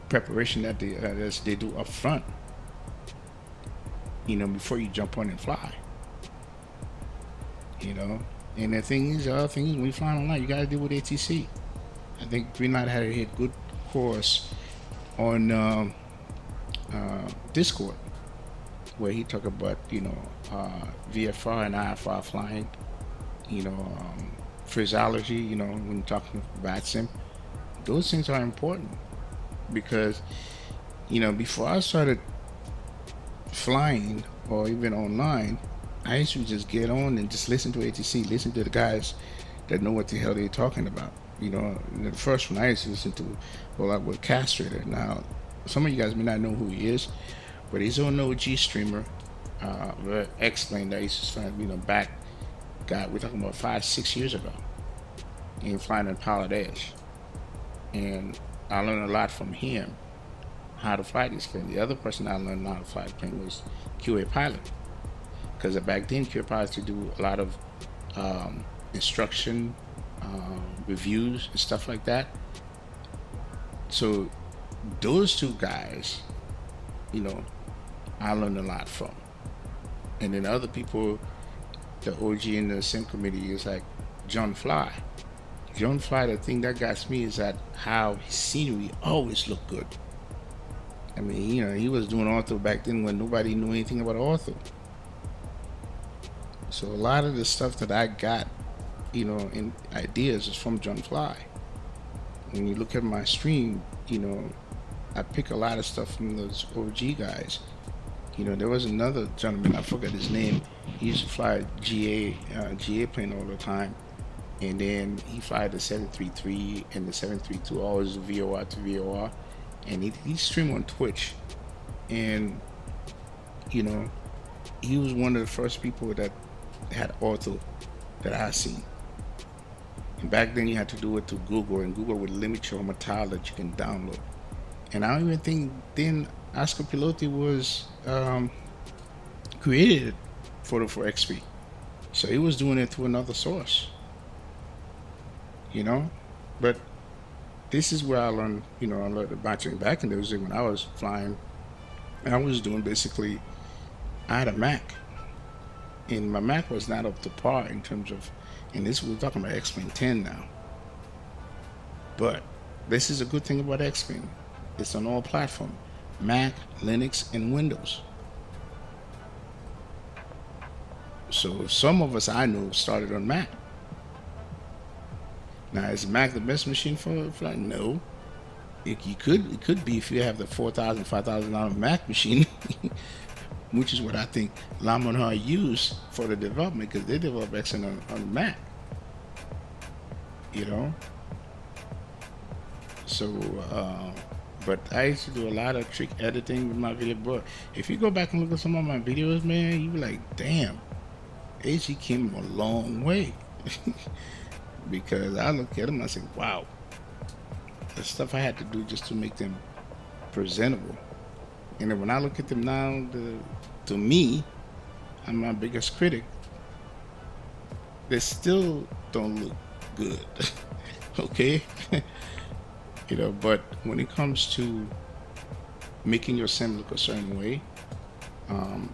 S1: preparation that they do up front, before you jump on and fly. And the other thing is, when you're flying online, you got to deal with ATC. I think Greenlight had a good course on Discord, where he talked about VFR and IFR flying, phraseology, when you're talking Vatsim. Those things are important, because before I started flying or even online, I used to just get on and just listen to ATC, listen to the guys that know what the hell they're talking about. The first one I used to listen to, I was Castrator. Now, some of you guys may not know who he is, but he's an OG streamer, X-Plane that used to fly, back, we're talking about 5-6 years ago, and flying in Pilot Edge. And I learned a lot from him, how to fly this plane. The other person I learned how to fly the plane was QA Pilot, because back then QA Pilots would do a lot of instruction, reviews and stuff like that. So those two guys, I learned a lot from. And then other people, the OG in the sim committee, is like John Fly. John Fly, the thing that got me is that how his scenery always looked good. I mean, he was doing ortho back then when nobody knew anything about ortho. So a lot of the stuff that I got, in ideas is from John Fly. When you look at my stream, I pick a lot of stuff from those OG guys. There was another gentleman, I forget his name. He used to fly GA plane all the time. And then he fly the 733 and the 732, always VOR to VOR. And he streamed on Twitch. And, he was one of the first people that had ortho that I seen. And back then you had to do it to Google, and Google would limit your material that you can download. And I don't even think then Oscar Pilote was created for XP. So he was doing it through another source. But this is where I learned, I learned about it. Back in those days when I was flying, I was doing basically, I had a Mac. And my Mac was not up to par in terms of, and this we're talking about X-Plane 10 now. But this is a good thing about X-Plane. It's on all platforms, Mac, Linux, and Windows. So some of us I know started on Mac. Now, is Mac the best machine for flying? No. It could be if you have the $4,000, $5,000 Mac machine, which is what I think Lamar used for the development, because they develop X on Mac. So, but I used to do a lot of trick editing with my video. But if you go back and look at some of my videos, man, you be like, damn, AG came a long way. Because I look at them and I say, wow, the stuff I had to do just to make them presentable. And then when I look at them now, to me, I'm my biggest critic. They still don't look good. Okay? But when it comes to making your sim look a certain way,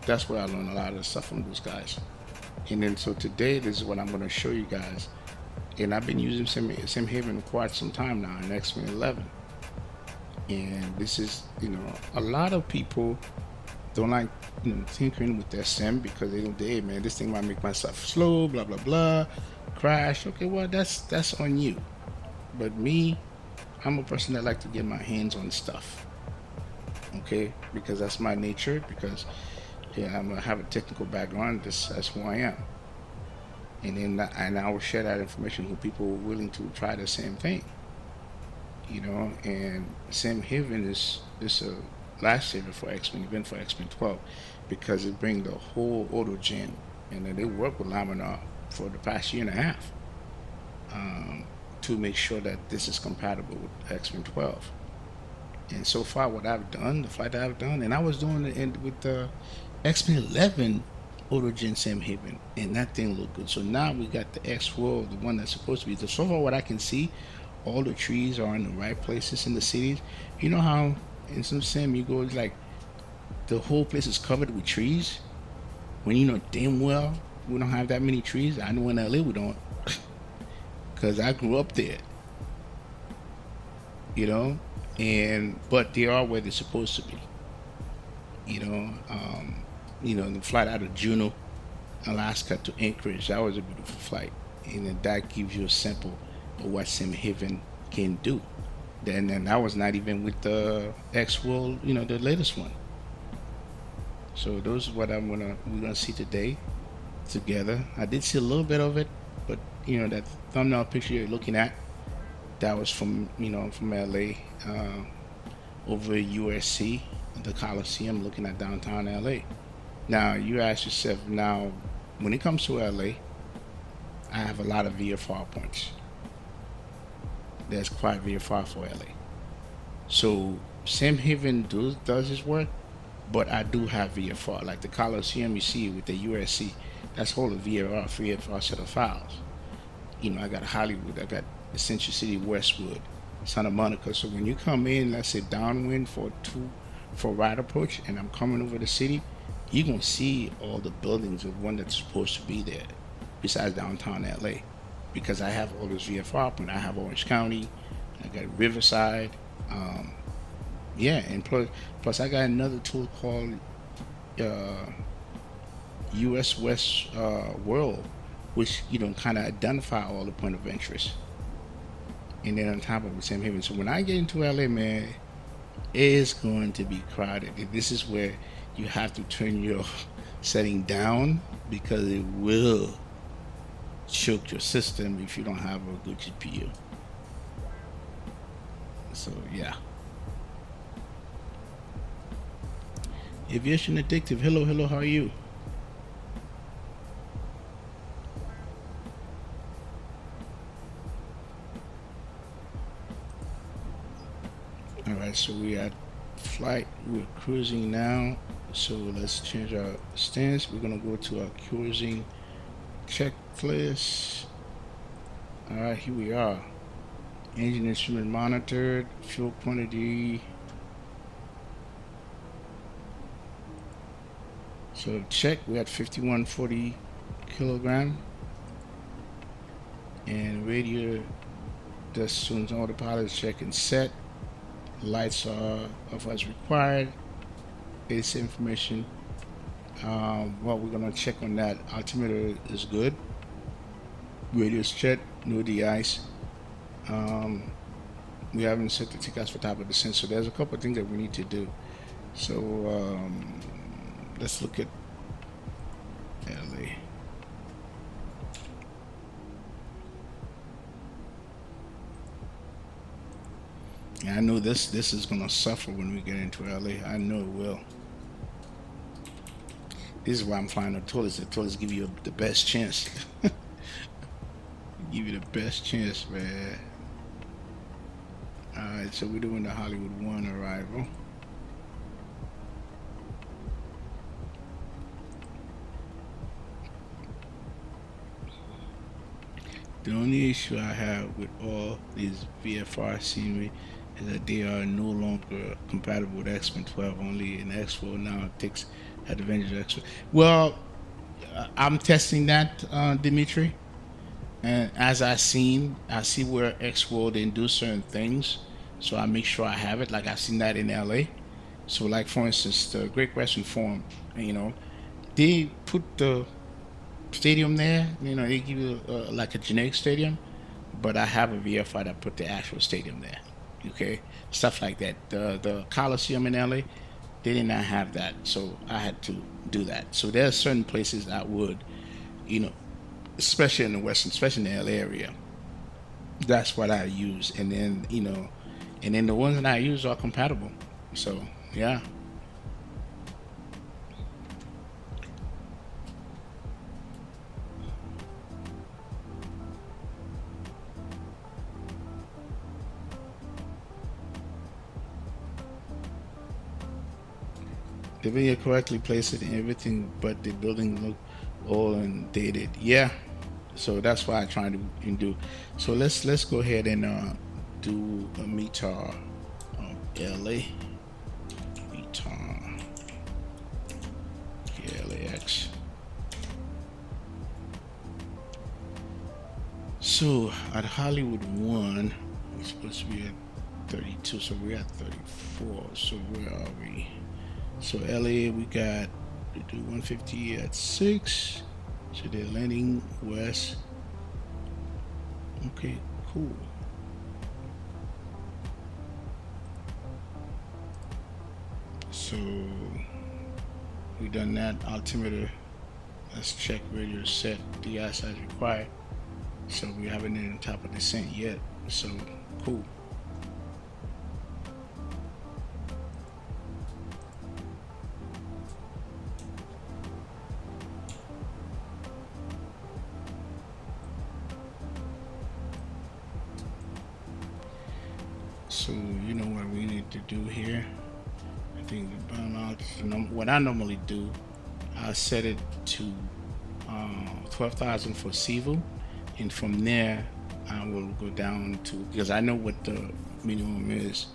S1: That's where I learned a lot of the stuff from those guys. And then so today, this is what I'm going to show you guys. And I've been using SimHeaven for quite some time now in X-Men 11. And this is, a lot of people don't like, tinkering with their sim because they don't, hey man, this thing might make my stuff slow, blah blah blah, crash. Okay, well that's on you. But me, I'm a person that like to get my hands on stuff. Okay, because that's my nature. Because I have a technical background. That's who I am. And then I will share that information with people who are willing to try the same thing. And SimHeaven is a lifesaver for X-Men, even for X-Men 12, because it brings the whole auto gen, and then they work with Laminar for the past year and a half to make sure that this is compatible with X-Men 12. And so far, what I've done, the flight that I've done, and I was doing it with the X-Men 11 auto gen SimHeaven, and that thing looked good. So now we got the X-World, the one that's supposed to be. So far, what I can see, all the trees are in the right places in the cities. You know how in some sim you go, it's like the whole place is covered with trees, when you know damn well we don't have that many trees. I know in LA we don't, because I grew up there, but they are where they're supposed to be. The flight out of Juneau, Alaska to Anchorage, that was a beautiful flight, and then that gives you a sample of what SimHeaven can do. Then that was not even with the X-World, the latest one. So those is what we're gonna see today together. I did see a little bit of it, but that thumbnail picture you're looking at, that was from from LA, over USC, the Coliseum, looking at downtown LA. Now you ask yourself, now when it comes to LA, I have a lot of VFR points. There's quite VFR for LA. So SimHeaven does his work, but I do have VFR. Like the Coliseum you see with the USC, that's whole VFR set of files. I got Hollywood, I got Century City, Westwood, Santa Monica. So when you come in, let's say downwind for right approach, and I'm coming over the city, you're gonna see all the buildings of one that's supposed to be there, besides downtown LA. Because I have all this VFR, and I have Orange County, I got Riverside, and plus I got another tool called US West World, which kind of identify all the point of interest. And then on top of it, SimHeaven. So when I get into LA, man, it's going to be crowded. This is where you have to turn your setting down, because it will choke your system if you don't have a good GPU. So yeah. Aviation Addictive, hello, how are you? Alright, so we at flight, we're cruising now. So let's change our stance. We're gonna go to our cruising checklist. Alright, here we are. Engine instrument monitored, fuel quantity. So check, we're at 5140 kilogram. And radio, that's soon as autopilot check and set. Lights are of as required. Base information. We're gonna check on that. Altimeter is good. Radio's checked, no de-ice. We haven't set the takeoff for top of descent, so there's a couple of things that we need to do. So let's look at LA. Yeah, I know this is gonna suffer when we get into LA. I know it will. This is why I'm flying the Taurus. The Taurus give you the best chance. Give you the best chance, man. Alright, so we're doing the Hollywood 1 arrival. The only issue I have with all these VFR scenery is that they are no longer compatible with X-Men 12 only. In X-World now Adventure X. Well, I'm testing that, Dimitri. And as I see where X-World didn't do certain things, so I make sure I have it. Like I've seen that in LA. So, like for instance, the Great Western Forum, you know, they put the stadium there. You know, they give you like a generic stadium, but I have a VFI that put the actual stadium there. Okay, stuff like that. The Coliseum in LA, they did not have that, so I had to do that. So there are certain places I would, you know, especially in the Western, especially in the LA area. That's what I use, and then and then the ones that I use are compatible. So yeah. The video correctly placed it and everything, but the building looked old and dated. Yeah, so that's why I try to do. So let's go ahead and do a METAR LA METAR KLAX. So at Hollywood 1, we're supposed to be at 32, so we're at 34. So where are we? So LA, we got to do 150 at 6. So they're landing west. Okay, cool. So we done that. Altimeter. Let's check radio set. DI size required. So we haven't been on top of descent yet. So cool. So you know what we need to do here. I think the bottom out. What I normally do, I set it to 12,000 for Sivu, and from there I will go down to, because I know what the minimum is,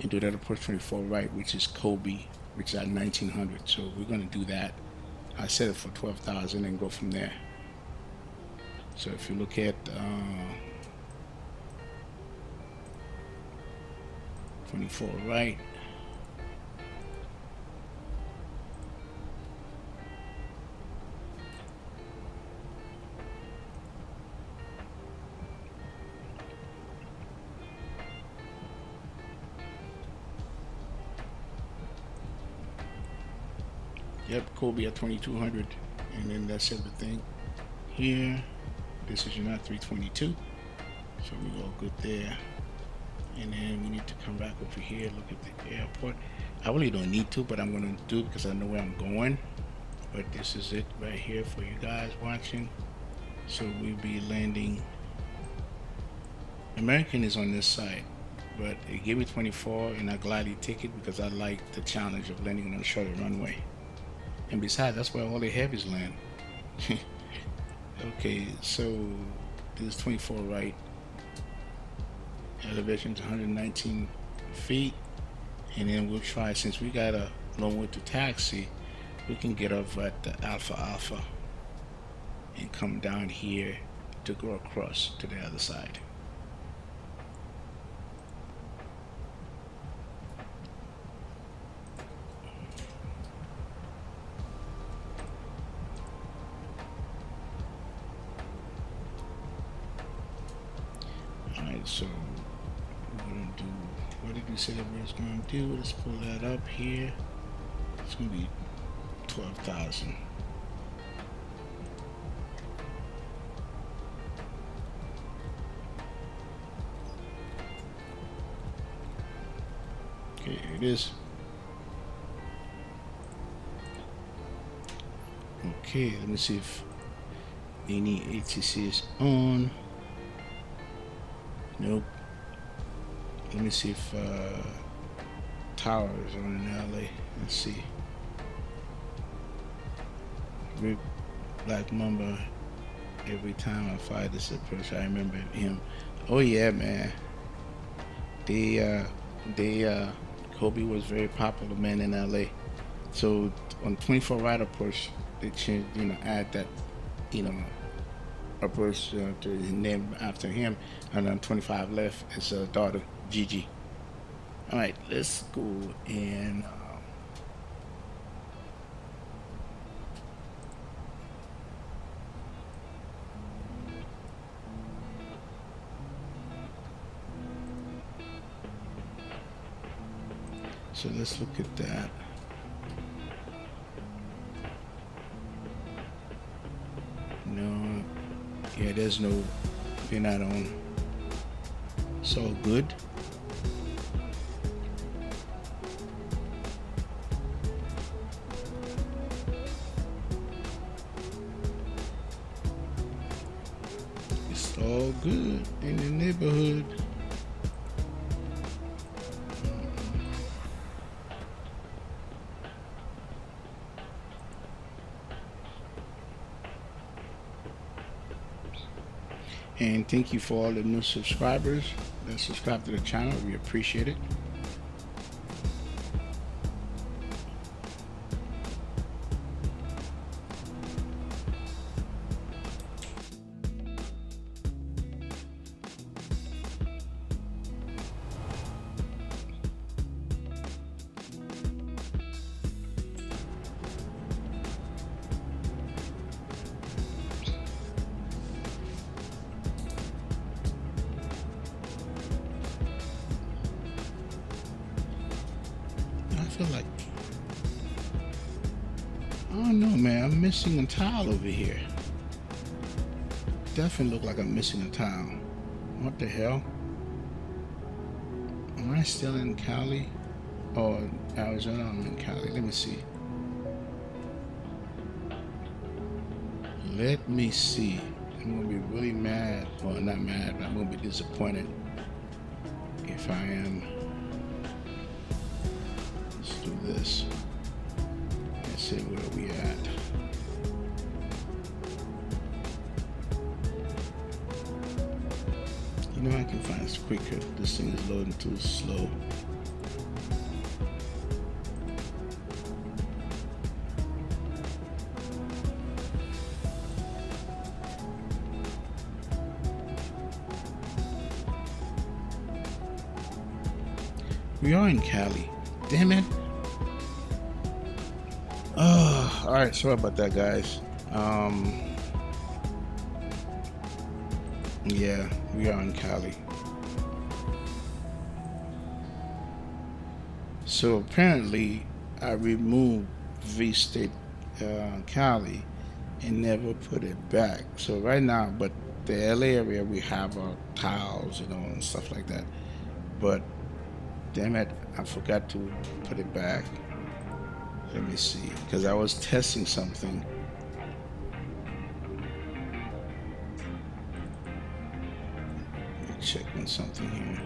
S1: and do that approach 24 right, which is Kobe, which is at 1900. So we're gonna do that. I set it for 12,000 and go from there. So if you look at 24 right. Yep, Kobe at 2200, and then that's everything. Here, this is not 322, so we all good there. And then we need to come back over here, look at the airport. I really don't need to, but I'm going to do it because I know where I'm going. But this is it right here for you guys watching. So we'll be landing. American is on this side, but it gave me 24, and I gladly take it because I like the challenge of landing on a shorter runway. And besides, that's where all the heavies land. Okay, so this is 24 right. Elevation to 119 feet, and then we'll try, since we got a long way to taxi, we can get up at the Alpha and come down here to go across to the other side. Alright, so do, what did we say that we was going to do? Let's pull that up here. It's going to be 12,000. Okay, here it is. Okay, let me see if any ATC is on. Nope. Let me see if Tower is on in LA. Let's see. Rip Black Mamba. Every time I fly this approach, I remember him. Oh yeah, man. Kobe was very popular, man, in LA. So on 24 right approach, they changed, add that, approach to his name after him, and on 25 left, it's a daughter, Gigi. All right, let's go and. So let's look at that. No, yeah, there's no, they're not on. It's all good. It's all good in the neighborhood. And thank you for all the new subscribers that subscribe to the channel. We appreciate it. I feel like, I don't know, man, I'm missing a tile over here. Definitely look like I'm missing a tile. What the hell? Am I still in Cali or Arizona? I'm in Cali. Let me see. Let me see. I'm gonna be really mad. Well, not mad, but I'm gonna be disappointed if I am. Let's do this. Let's see where we at. You know, I can find it quicker. This thing is loading too slow. We are in Cali. Damn it. Oh, all right. Sorry about that, guys. Yeah, we are in Cali. So apparently, I removed V-State Cali and never put it back. So right now, but the LA area, we have our tiles, and stuff like that. But damn it, I forgot to put it back. Let me see, because I was testing something. Let me check on something here.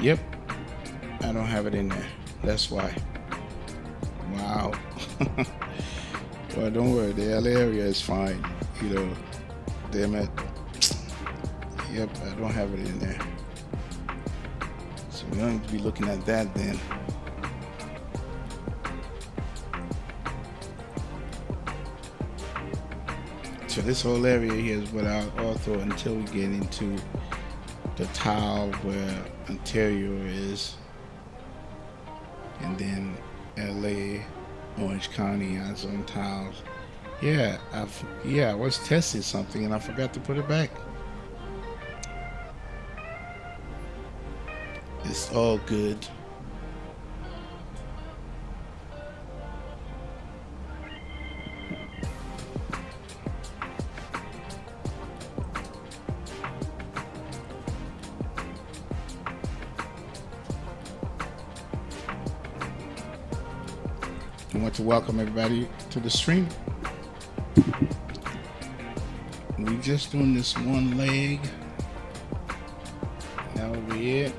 S1: Yep, I don't have it in there. That's why. Wow. Well, don't worry. The LA area is fine. Damn it. Yep, I don't have it in there. So we're going to be looking at that then. So this whole area here is without ortho until we get into the tile where Ontario is, and then LA, Orange County has on tiles. Yeah, I was testing something and I forgot to put it back. It's all good. I want to welcome everybody to the stream. We just doing this one leg. That will be it.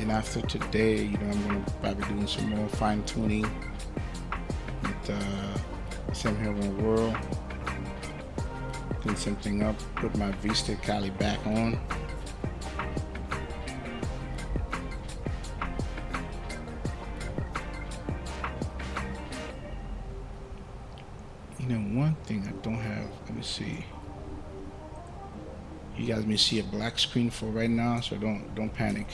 S1: Then after today, I'm gonna probably doing some more fine tuning with SimHeaven World. Clean something up. Put my V-stick Cali back on. One thing I don't have. Let me see. You guys may see a black screen for right now, so don't panic.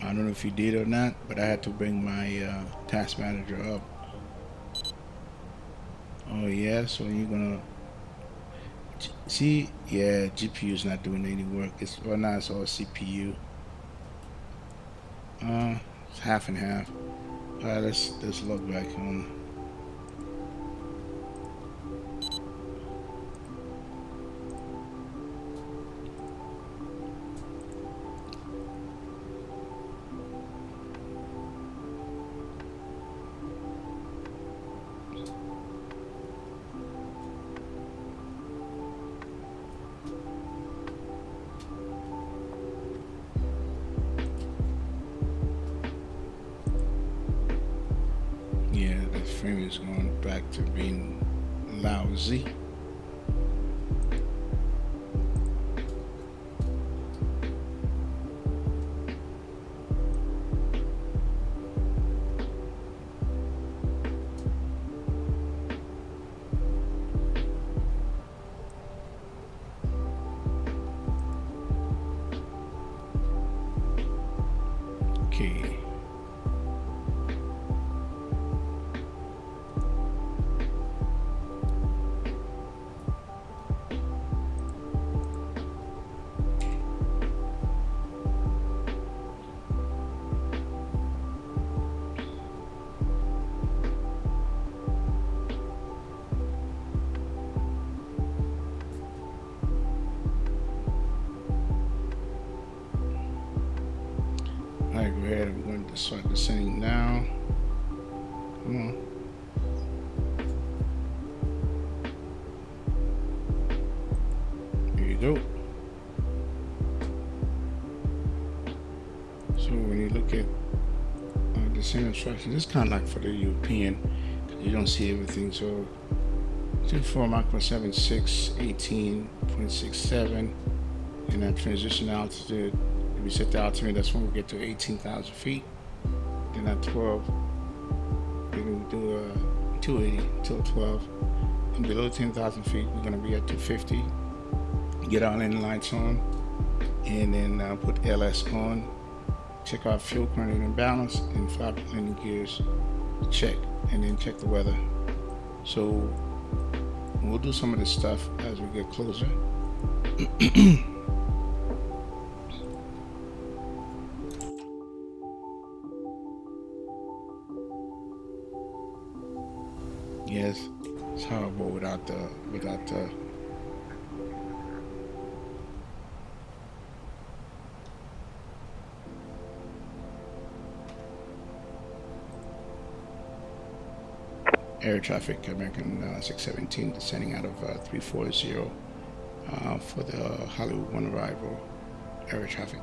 S1: I don't know if you did or not, but I had to bring my task manager up. Oh yeah, so you're gonna see, yeah, GPU is not doing any work. It's right now it's all CPU. It's half and half. Alright, let's log back on. Yeah, the frame is going back to being lousy. Okay. Alright, go ahead. I'm going to start descending now. Come on. Here you go. So when you look at descent instructions, it's kind of like for the European, because you don't see everything. So 24 Mach 76, 18.67, and that transition altitude. If we set the altitude, that's when we get to 18,000 feet. Then at 12, we can do 280 till 12. And below 10,000 feet, we're going to be at 250. Get our landing lights on, and then put LS on. Check our fuel current and balance, and flap landing gears. Check, and then check the weather. So we'll do some of this stuff as we get closer. Yes, it's horrible without the air traffic. American 617 descending out of 340 for the Hollywood 1 arrival. Air traffic.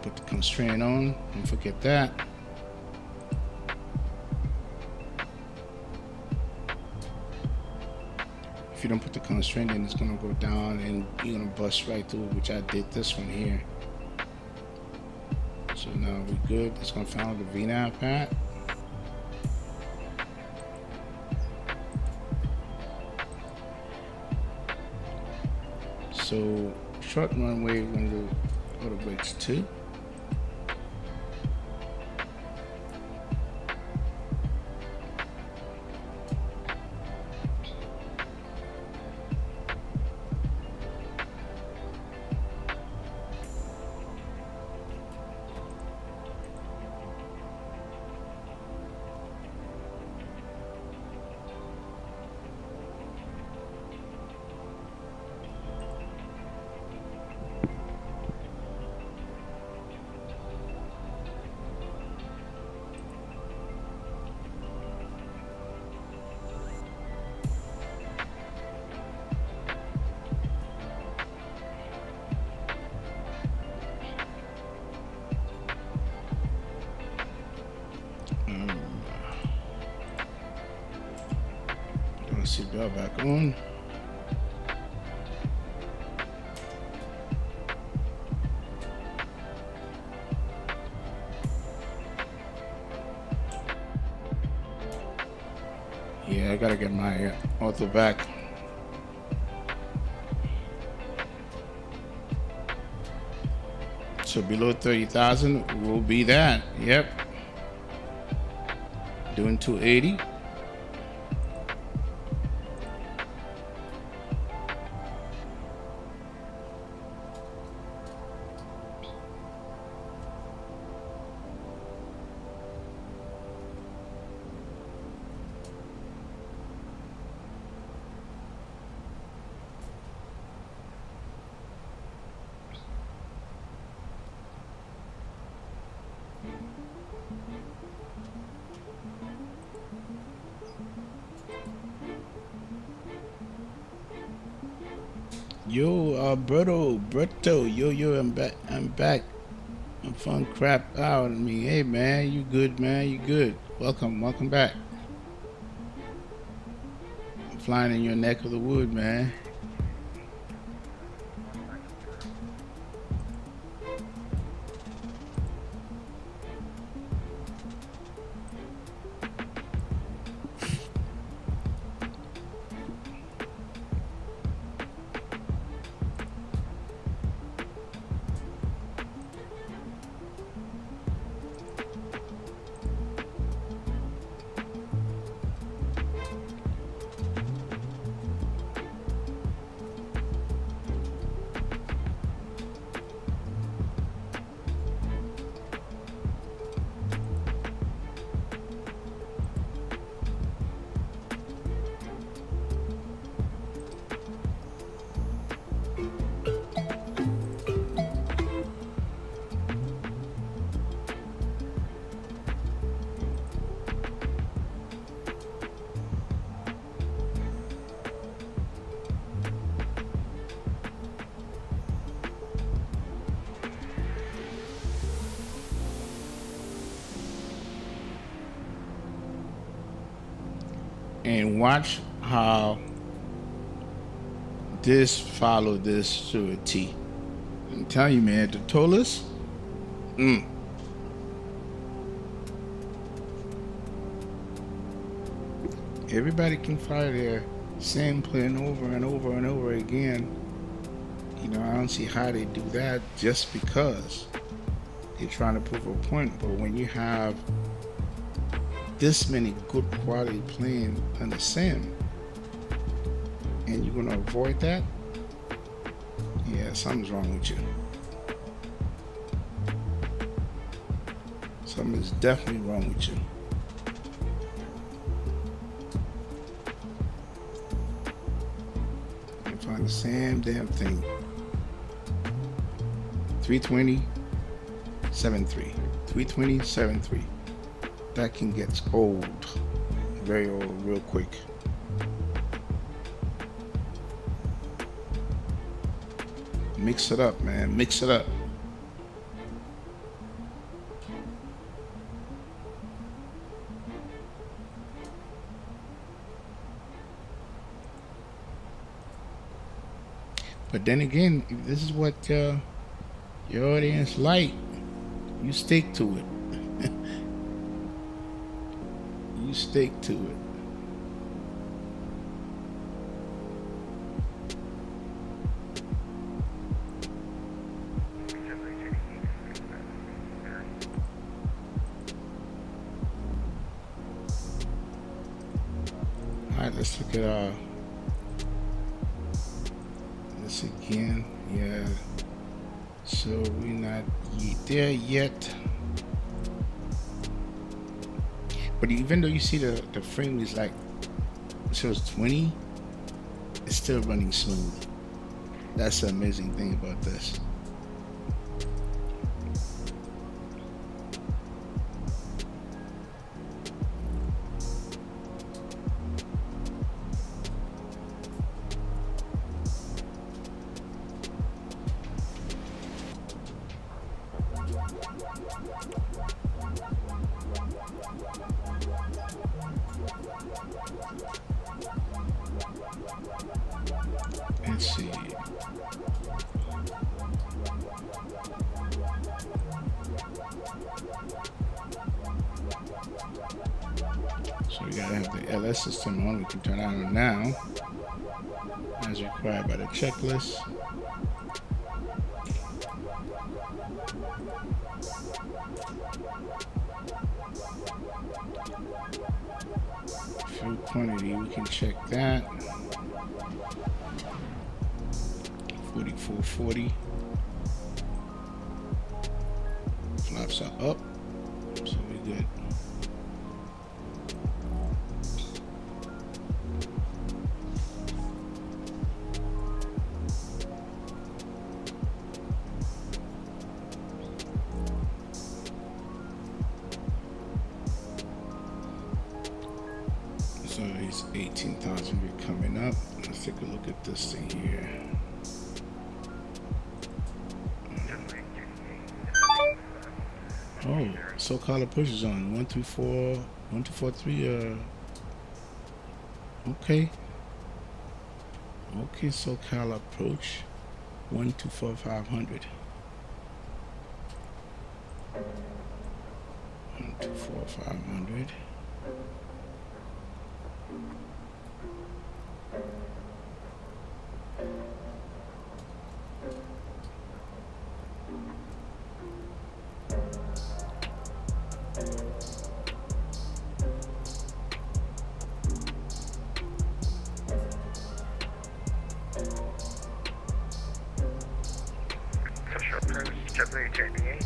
S1: Put the constraint on, don't forget that. If you don't put the constraint in, it's going to go down and you're going to bust right through, which I did this one here. So now we're good. It's going to follow the VNAV path. So short runway, we're going to do auto brakes 2. Seatbelt back on. Yeah, I gotta get my auto back. So below 30,000 will be that. Yep. Doing 280. Yo, Berto, yo, I'm back. I'm fun crap out of me. Hey, man, you good, man? You good? Welcome back. I'm flying in your neck of the wood, man. And watch how this follow this to a T. I'm telling you, man, the Tolas, everybody can fly their same plane over and over and over again. You know, I don't see how they do that just because they're trying to prove a point. But when you have this many good quality planes on the sim and you're going to avoid that, yeah, something's wrong with you. Something is definitely wrong with you. You find the same damn thing. 320, 7.3. 320, 7.3. That can get old, very old, real quick. Mix it up, man. Mix it up. But then again, if this is what your audience like, you stick to it. You stick to it. Alright, let's look at this again. Yeah. So we're not there yet. But even though you see the frame is like, it shows 20, it's still running smooth. That's the amazing thing about this. system on. We can turn that on now, as required by the checklist. Fuel quantity, we can check that. 4440. Flaps are up, so we're good. So it's 18,000 we're coming up. Let's take a look at this thing here. Oh, SoCal approach is on 124, 1243. Okay. Okay, SoCal approach 124500. 124500.
S2: W38.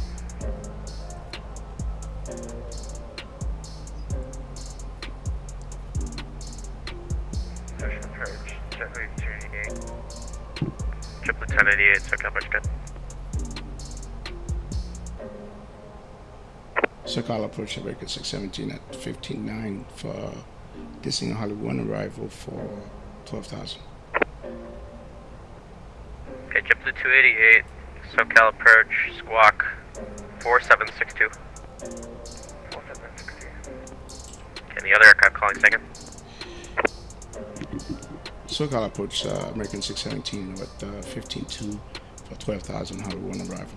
S2: Social approach, W38. Triple 1088, so coverage good.
S1: SoCal approach American 617 at 15.9 for dissing Hollywood 1 arrival for 12,000.
S2: Okay, JetBlue 288, SoCal approach, squawk 4762. 4762. Okay, the other aircraft calling second.
S1: SoCal approach American 617 at 15.2 for 12,000 Hollywood 1 arrival.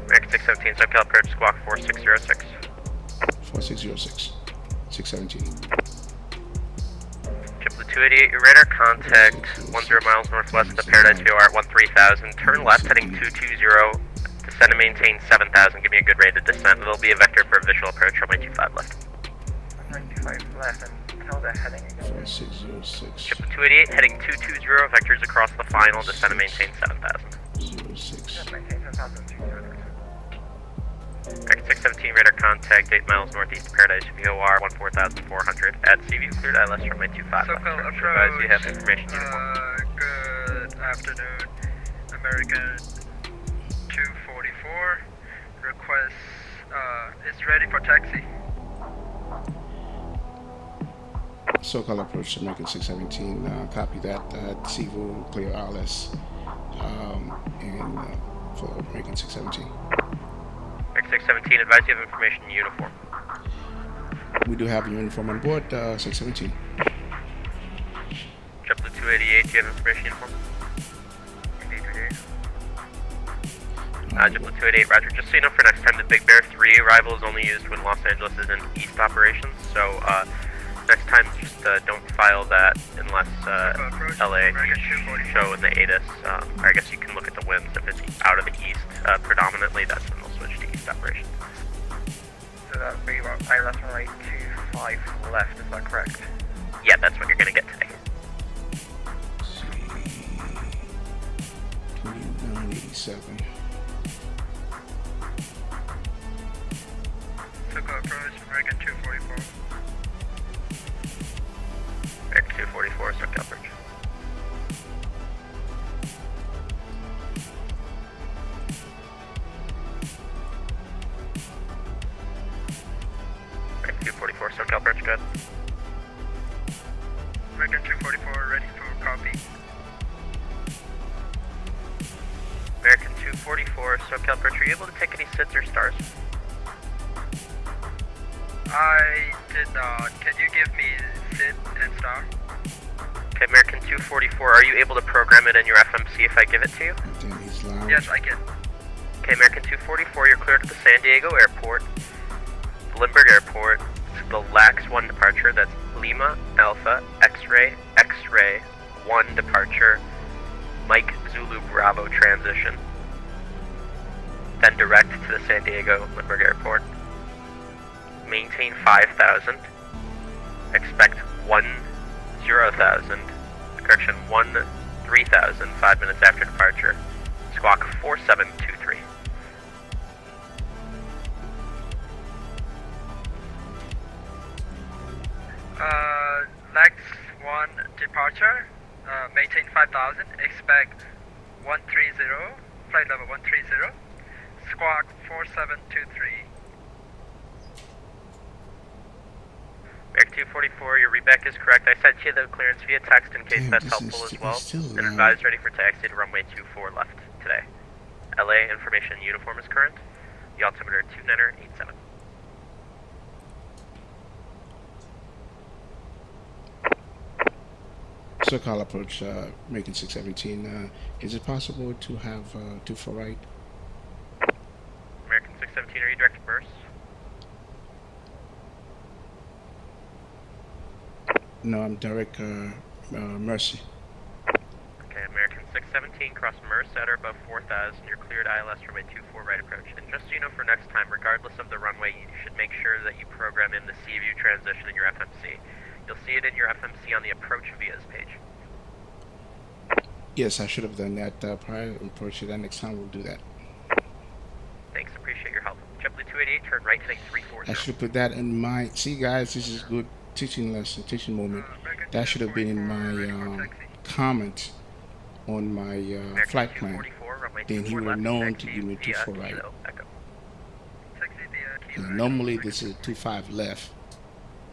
S2: American 617, SoCal approach, squawk 4606.
S1: 4606. 617.
S2: JetBlue 288, your radar contact 10 miles northwest of the Paradise VOR at 13,000. Turn left heading 220. Descend and maintain 7,000. Give me a good rate of descent. It'll be a vector for a visual approach. Runway 25 left. Runway 25 left and tell that heading again.
S1: 4606.
S2: JetBlue 288, heading 220. Vectors across the final. Descend and maintain 7,000.
S1: 06.
S2: Maintain 7,000. American 617, radar contact 8 miles northeast of Paradise VOR 14,400 at CView cleared ILS runway 25 left.
S5: SoCal
S2: Advise you have
S5: approach,
S2: information uniform.
S5: good afternoon, American 244, request, is ready for taxi.
S1: SoCal approach American 617, copy that, CView clear ILS, and for American 617.
S2: American 617, advise you have information in uniform.
S1: We do have a uniform on board, 617.
S2: JetBlue 288, do you have information in uniform? Indeed we do. JetBlue 288, roger. Just so you know, for next time, the Big Bear 3 arrival is only used when Los Angeles is in east operations, so next time just don't file that unless LA show in the ATIS, or I guess you can look at the winds. If it's out of the east predominantly, that's when they'll switch to east operations. So that would be what, ILS runway 25 left, is that correct? Yeah, that's what you're going to get today.
S1: 2987.
S5: SoCal approach, American 244.
S2: American 244, SoCal approach. American 244, SoCal approach, good.
S5: American 244, ready for copy.
S2: American 244, SoCal approach, are you able to take any sits or stars?
S5: I did not. Can you give me sit and star?
S2: Okay, American 244, are you able to program it in your FMC if I give it to you?
S1: Damn, he's loud.
S5: Yes, I can.
S2: Okay, American 244, you're cleared at the San Diego Airport, Lindbergh Airport, the KLAX 1 departure, that's Lima, Alpha, X-Ray, X-Ray, 1 departure, Mike Zulu Bravo transition, then direct to the San Diego Lindbergh Airport. Maintain 5,000, expect 10,000, correction 13,000 5 minutes after departure, squawk 4723.
S5: LAX 1 departure, maintain 5,000, expect 130, flight level 130, squawk 4723.
S2: American 244, your reback is correct. I sent you the clearance via text in case that's helpful as well. And advise ready for taxi to runway 24 left today. LA information uniform is current. The altimeter 2987.
S1: SoCal approach, making 617. Is it possible to have 24 right?
S2: American 617, are you direct to burst?
S1: No, I'm direct Mercy.
S2: Okay, American 617, cross Merce at or above 4,000. You're cleared ILS runway 24 right approach. And just so you know, for next time, regardless of the runway, you should make sure that you program in the sea view transition in your FMC. You'll see it in your FMC on the approach vias page.
S1: Yes, I should have done that prior. Unfortunately, that next time we'll do that.
S2: Thanks, appreciate your help. JetBlue 288, turn right heading 340.
S1: I should have put that in my. See, guys, this is good teaching lesson, teaching moment. That should have been in my comments on my flight plan. Then he would have known to give me 24 right. Normally, this is 25 left.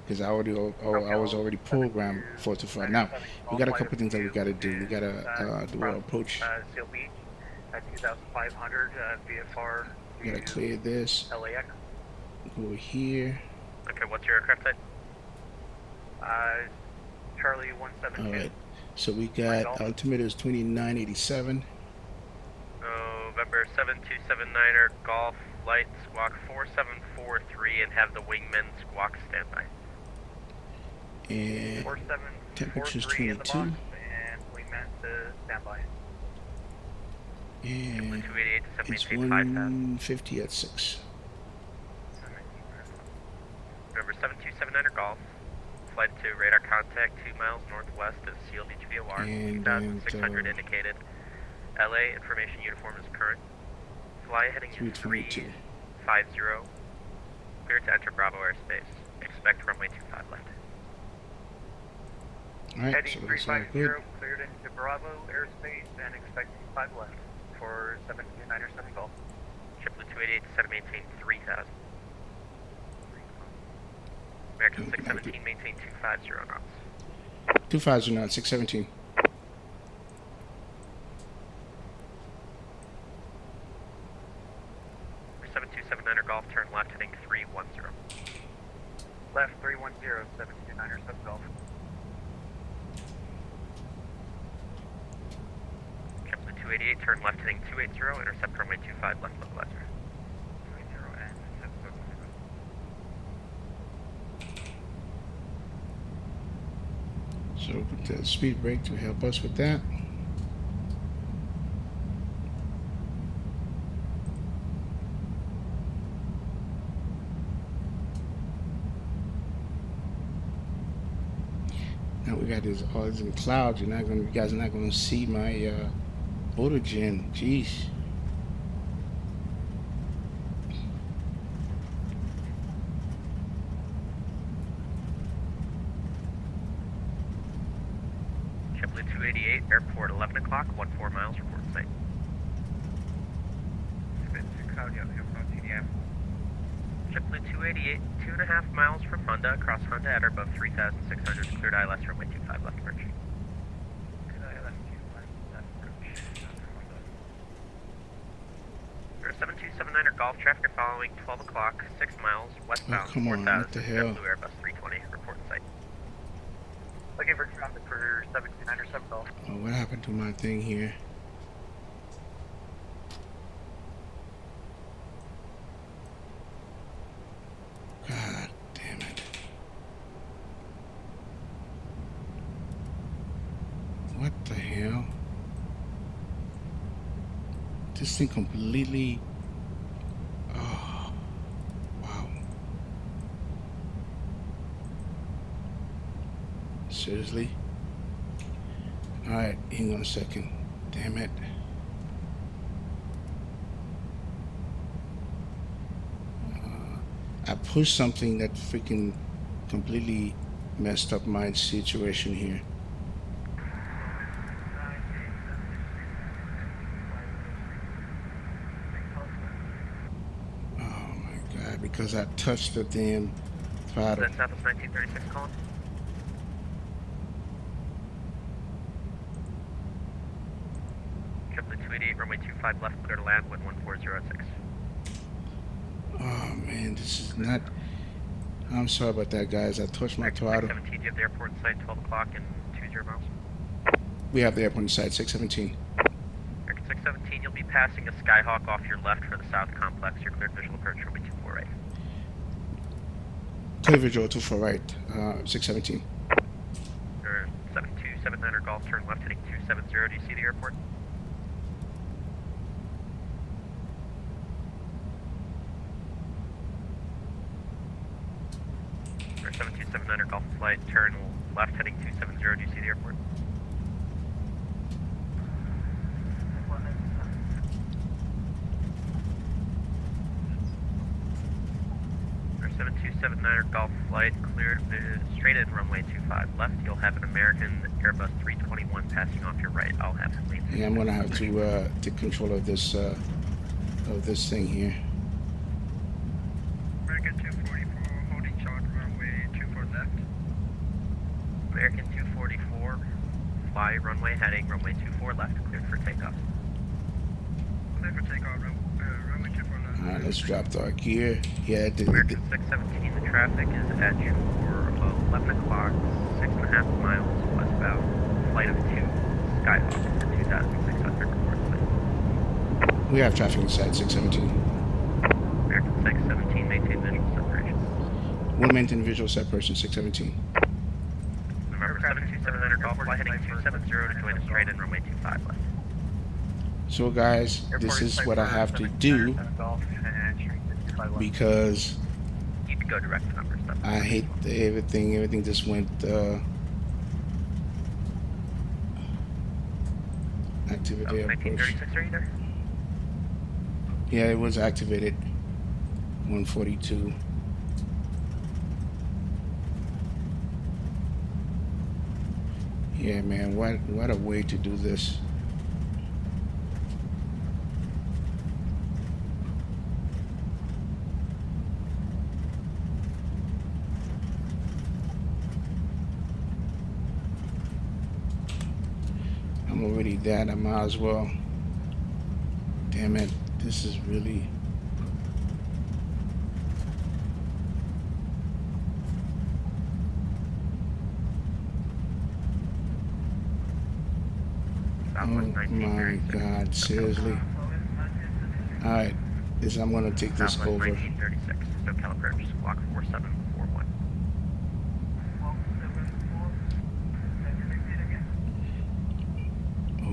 S1: Because I was already programmed for 25. Now we got a couple things that we got to do. We got to do our approach.
S6: Seal Beach at 2,500 VFR.
S1: We got to clear this.
S6: LAX.
S1: Go here.
S2: Okay, what's your aircraft type?
S6: Charlie 172.
S1: All right. So we got altimeter is 2987.
S2: November 7279er Golf Flight Squawk 4743 and have the wingman squawk standby.
S1: And temperature is 22.
S6: And wingman to standby.
S1: And it's
S2: 5,000.
S1: 150 at 6.
S2: November 7279er Golf. Flight to radar contact 2 miles northwest of Seal Beach VOR.
S1: And
S2: 2,600 indicated. LA information uniform is current. Fly heading
S1: 322.
S2: 350. Clear to enter Bravo airspace. Expect runway 25 left.
S1: Alright,
S6: Heading
S1: so that's all
S6: 350,
S1: good.
S6: cleared into Bravo airspace and expect 5 left for 729er 7 Golf.
S2: JetBlue 288 set to maintain 3,000. American 617 maintain 250 knots.
S1: 250 knots, 617.
S2: For 7279er Golf, turn left heading 310.
S6: Left 310, 729er 7 Golf.
S2: JetBlue 288, turn left heading 280, intercept runway 25 left localizer.
S6: 280 and intercept localizer.
S1: So put the speed brake to help us with that. Now we got this all these in clouds. You guys are not gonna see my autogen. Jeez.
S2: JetBlue 288, airport 11 o'clock, 14 miles, report site. JetBlue 288, 2.5 miles from Honda, across Honda at or above 3,600, cleared ILS runway 25 left approach. For 7279er Golf, traffic following 12 o'clock, 6 miles, westbound,
S1: come on,
S2: 4,000,
S1: what the hell?
S2: JetBlue Airbus 320, report site.
S6: Looking for traffic for 729er 7 Golf.
S1: Oh, what happened to my thing here? God damn it. What the hell? This thing completely... Oh, wow. Seriously? Alright, hang on a second. Damn it. I pushed something that freaking completely messed up my situation here. Oh my god, because I touched the damn throttle.
S2: Then Southwest 1936 calling. Triple 288, runway 25 left, clear to land, wind 1406.
S1: Oh man, this is not... I'm sorry about that, guys. I touched my throttle.
S2: 617, do you have the airport in sight, 12 o'clock and 20 miles?
S1: We have the airport in sight, 617.
S2: American 617, you'll be passing a Skyhawk off your left for the south complex. Your cleared visual approach runway 248.
S1: Clear visual 24 right, 617.
S2: Or 7279 or golf, turn left heading 270. Do you see the airport? Or 7279 or golf flight, turn left heading 270. Do you see the airport? Or 7279 or golf flight, cleared straight in runway 25 left. You'll have an American Airbus 321 passing off your right. I'll have him leave.
S1: Yeah, I'm gonna have to take control of this thing here.
S5: American 244 holding short runway 24 left.
S2: American 244, fly runway heading runway 24 left, cleared for takeoff.
S5: Clear for takeoff, runway 24 left.
S1: All right, let's drop our gear. Yeah,
S2: American 617, the traffic is at you for 11 o'clock, 6.5 miles westbound, flight of 2, Skyhawk, for 2,600 report flight.
S1: we have traffic inside 617.
S2: American 617, maintain visual separation.
S1: We'll maintain visual separation 617.
S2: November 7279 golf flight heading 270 to join us straight in runway 25 left.
S1: So guys, this is what I have to do because
S2: You can go direct to number stuff.
S1: I hate everything. Everything just went activity approach.
S2: 1936, are you there?
S1: Yeah, it was activated. 142. Yeah, man, what a way to do this. I'm already that, I might as well. Damn it, this is really... Oh my God, seriously. Alright, I'm gonna take this over.
S2: 1936, SoCal approach, squawk 4741.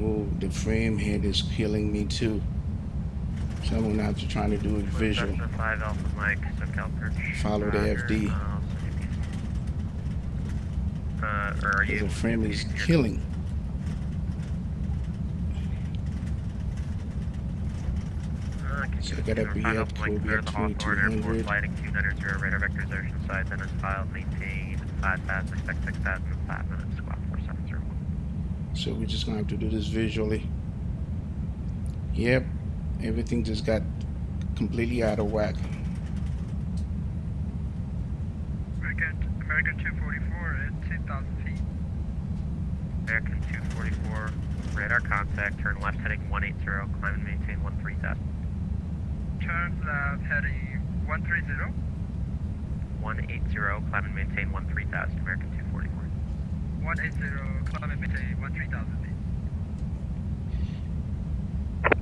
S1: Oh, the frame head is killing me too. So I'm gonna have to try to do it visual.
S2: 5 Alpha Mike, SoCal approach.
S1: Follow the FD.
S2: Or are you?
S1: The frame is killing. So I gotta be at Kobe at 2200.
S2: Flighting 290, radar vectors ocean side, then is filed, maintain 5 paths, expect 6,000 in 5 minutes, squawk 4701.
S1: So we're just gonna have to do this visually. Yep, everything just got completely out of whack.
S5: American 244 at 2,000 feet.
S2: American 244, radar contact, turn left heading 180, climb and maintain 13,000.
S5: Turn left heading 130.
S2: 180, climb and maintain 13,000, American 244.
S5: 180, climb and maintain 13,000 feet.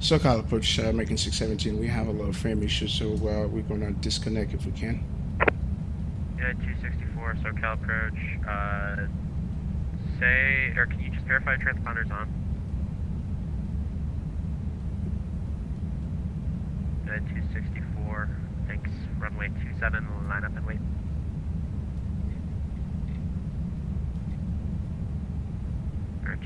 S1: SoCal approach, American 617. We have a lot of frame issues, so we're gonna disconnect if we can.
S2: Yeah, 264, SoCal approach, say, or can you just verify your transponder's on? Good, 264. Thanks. Runway 27, line up and wait. Or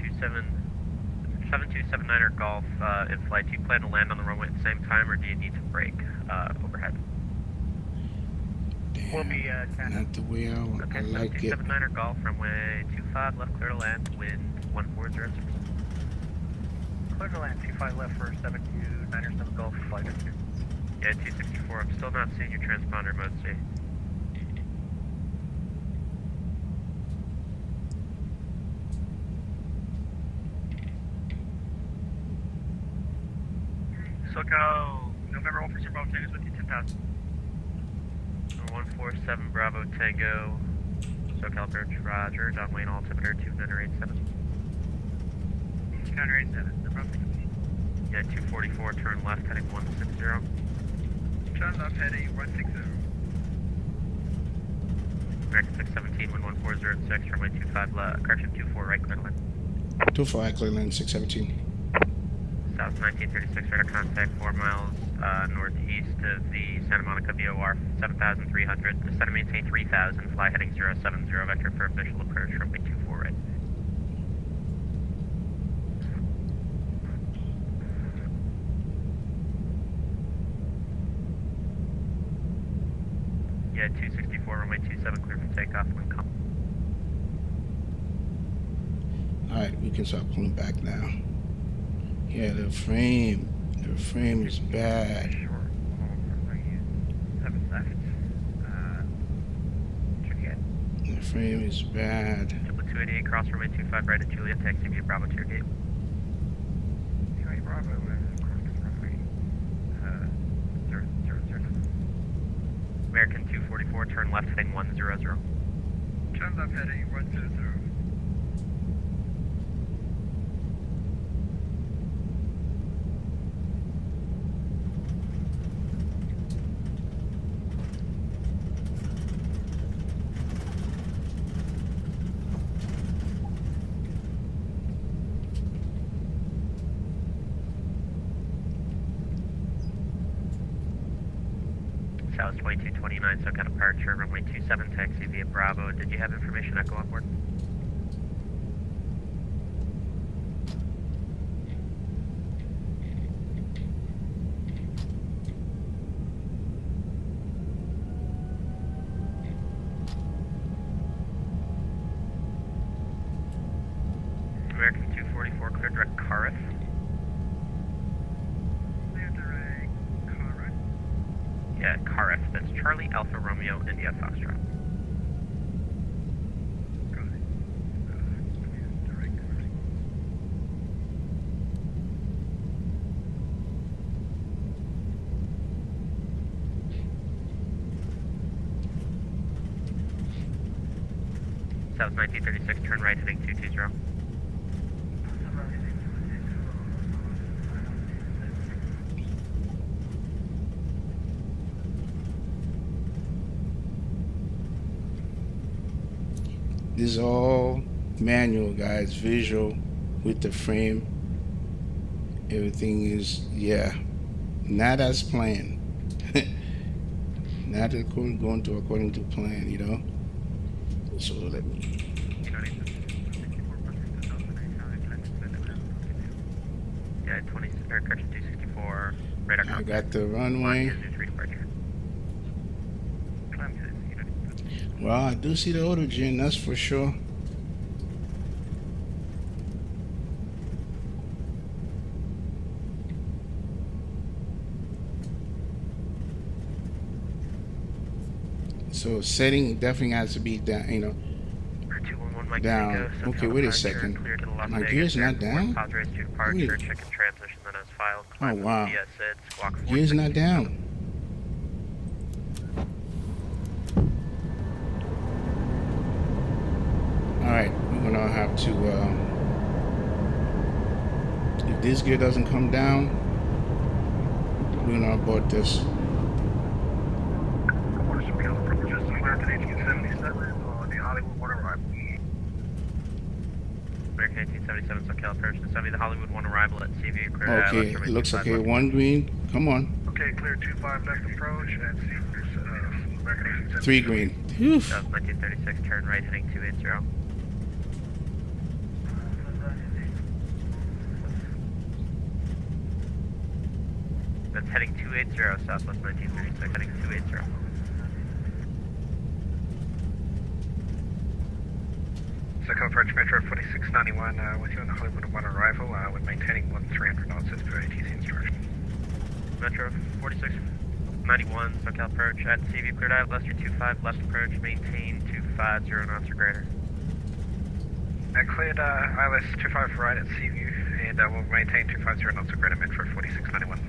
S2: 7279er Golf, in flight, do you plan to land on the runway at the same time, or do you need to brake overhead?
S1: Damn,
S6: We'll be,
S1: not the way I like it.
S2: 7279er Golf, runway 25, left, clear to land, wind 140.
S6: Clear to land, 25 left for 729er Golf, flight at 2.
S2: Yeah, 264, I'm still not seeing your transponder mode C.
S6: SoCal, November 147 Bravo Tango is with you, 10,000.
S2: 147 Bravo Tango, SoCal approach, roger, John Wayne altimeter 2987.
S6: 2987, the Bravo Tango.
S2: Yeah, 244, turn left, heading 160.
S6: Turn left, heading 160.
S2: American 617, wind 1406, runway 25 left, correction 24 right, clear to land.
S1: 25 clear lane 617.
S2: South 1936, radar contact 4 miles northeast of the Santa Monica VOR 7300. Descend and maintain 3000, fly heading 070, vector for official approach, runway 24 right. Yeah, 264, runway 27, clear for takeoff, wind calm.
S1: Alright, we can start pulling back now. Yeah, the frame is bad.
S2: Short, runway 7 left, Juliet.
S1: The frame is bad.
S2: Triple 288, cross runway 25 right at Juliet, taxi via Bravo to your gate.
S6: Bravo, cross runway 000.
S2: American 244, turn left, heading 100.
S6: Turn left, heading 100.
S2: South 2229, SoCal departure, runway 27, taxi via Bravo. Did you have information echo on board? American 244, clear direct Carif. Yeah, Carif. That's Charlie Alpha Romeo India Foxtrot. South 1936, turn right, heading 220.
S1: This is all manual, guys, visual with the frame. Everything is, yeah, not as planned. Not going to according to plan, you know. So let me.
S2: Yeah, 20, or correction 264, radar
S1: I got the runway. Well, I do see the auto gen, that's for sure. So setting definitely has to be down, you know. Down. Okay, wait a second. My gear's not down? Oh, wow. Gear's not down. Alright, we're gonna have to, if this gear doesn't come down, we're gonna abort this.
S2: American 1877 SoCal approach to 70, the Hollywood 1 arrival at CV. Clear to
S1: Okay,
S2: left,
S1: it looks okay.
S2: left.
S1: 1 green. Come on.
S6: Okay, clear 25 left approach at American 1877.
S1: 3 green. Whew.
S2: South 1936, turn right, heading 280. That's heading 280, Southwest 1936, heading 280.
S5: SoCal approach Metro 4691 with you on the Hollywood 1 arrival. We're maintaining 1300 knots as per ATC instruction.
S2: Metro 4691, SoCal approach at CV, cleared out, Lester 25, left approach, maintain 250 knots or greater.
S5: Cleared ILS 25 right at Seaview, and we'll maintain 250 knots or greater, Metro 4691.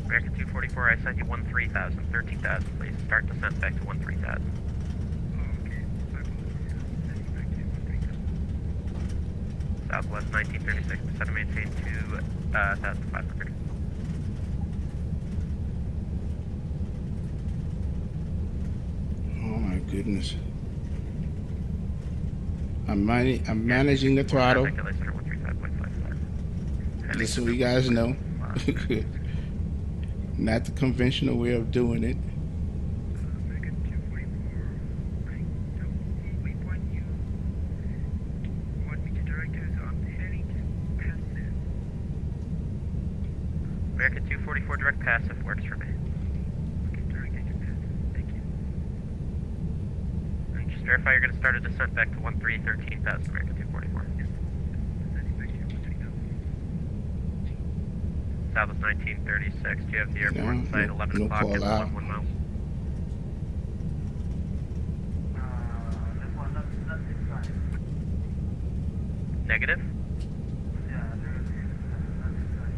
S2: American 244, I send you 13,000, 13,000, please. Start descent back to 13,000. Southwest 1936, descend and maintain 2,500.
S1: Oh my goodness. I'm managing the throttle. Just so you guys know. Not the conventional way of doing it.
S5: American 244, I don't see waypoint you want me to direct you, so I'm heading passive.
S2: American 244, direct passive, works for me.
S5: Okay, direct engine passive, thank you.
S2: Just verify you're going to start a descent back to 13,000, American 244.
S5: Descending back to 13,000.
S2: Southwest 1936, do you have the airport in sight, 11
S1: no
S2: o'clock
S1: call
S2: and
S1: out.
S2: 1 mile?
S6: This one, that's inside.
S2: Negative?
S6: Yeah, that's inside.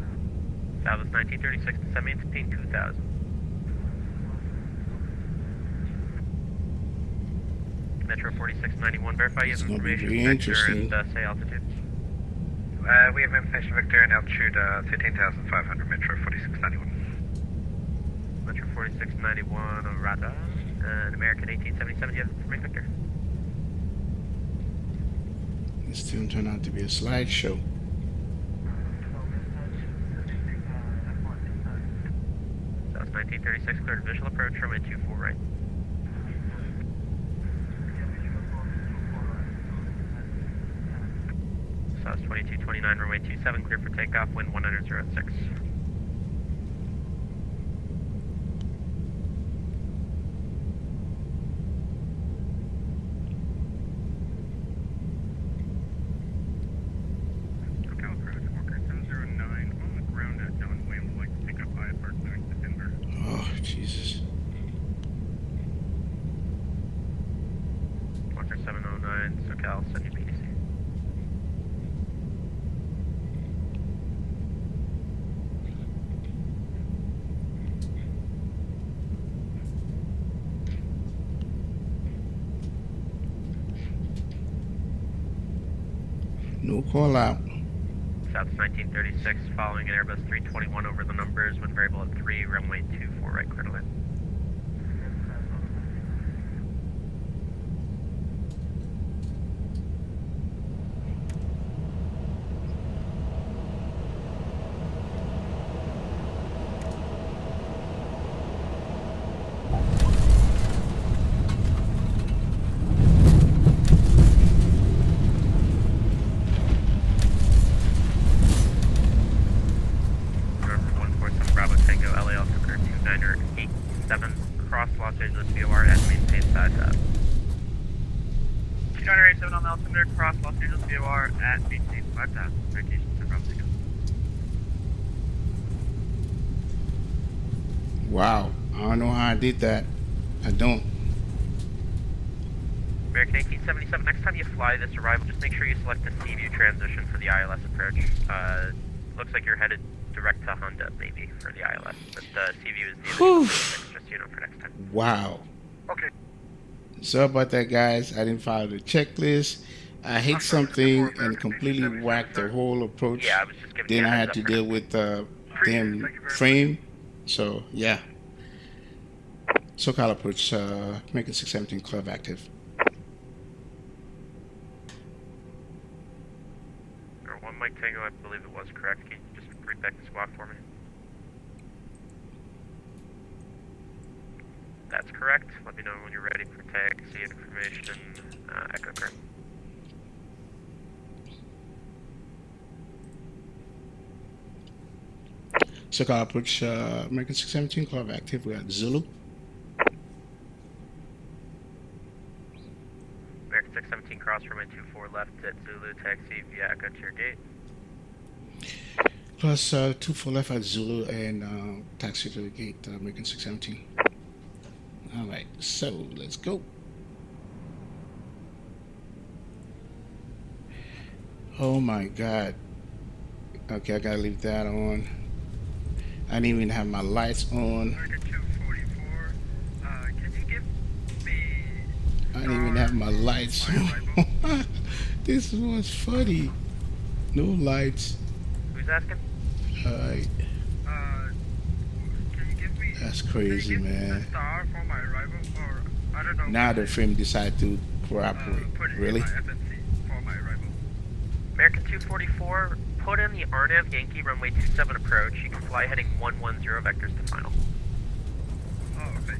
S2: Southwest 1936, descend maintain 2,000. Metro 4691, verify you have
S1: It's gonna be
S2: information,
S1: very
S2: vector,
S1: interesting.
S2: and say altitude.
S5: We have information vector and altitude 13,500, Metro 4691.
S2: Metro 4691, Rada, and American 1877, do you have information vector?
S1: This tune turned out to be a slideshow.
S2: South 1936, cleared visual approach, runway 24 right. South 2229, runway 27, clear for takeoff, wind 106.
S5: SoCal approach, Walker 709, on the ground at John Williams, would like to pick up IFR clearing to Denver.
S1: Oh, Jesus.
S2: Walker 709, SoCal, send you PDC.
S1: No call out.
S2: South 1936, following an Airbus 321 over the numbers, wind variable at 3, runway 24 right, clear to land. November 147 Bravo Tango, LA Alpha Clear 2987, cross Los Angeles VOR at maintain side 2987 on the altimeter, cross Los Angeles VOR at maintain 5000, citation to Bravo Tango.
S1: Wow. I don't know how I did that. I don't.
S2: American 1877, next time you fly this arrival, just make sure you select the Seaview transition for the ILS approach. Looks like you're headed direct to Honda, maybe, for the ILS, but Seaview is the
S1: Whew.
S2: initial 26, just so you know for next time.
S1: Wow.
S6: Okay.
S1: Sorry about that, guys. I didn't follow the checklist. I hit something and completely whacked the whole approach.
S2: Yeah, I was just giving
S1: Then
S2: you a
S1: I
S2: heads
S1: had
S2: up
S1: to
S2: for
S1: deal
S2: next
S1: with the damn frame. So, yeah. SoCal approach, making 617 club active.
S2: Mike Tango, I believe it was correct. Can you just read back the squawk for me? That's correct. Let me know when you're ready for taxi information. Echo correct.
S1: So I'll approach American 617, call active. We got Zulu.
S2: American 617 cross runway 24 left at Zulu, taxi via Echo to your gate.
S1: Plus 24 left at Zulu and taxi to the gate, American 617. All right, so let's go. Oh my God. Okay, I gotta leave that on. I didn't even have my lights on.
S5: American 244, can you give me...
S1: I didn't even have my lights on. This was funny. No lights.
S2: Who's asking?
S1: Alright.
S5: Can you give me...
S1: That's crazy,
S5: can you give me
S1: man.
S5: the star for my arrival, or I don't know...
S1: Now the frame decided to cooperate.
S5: put it
S1: Really?
S5: in my FNC for my arrival.
S2: American 244, put in the RNAV Yankee runway 27 approach. You can fly heading 110 vectors to final.
S5: Oh, okay.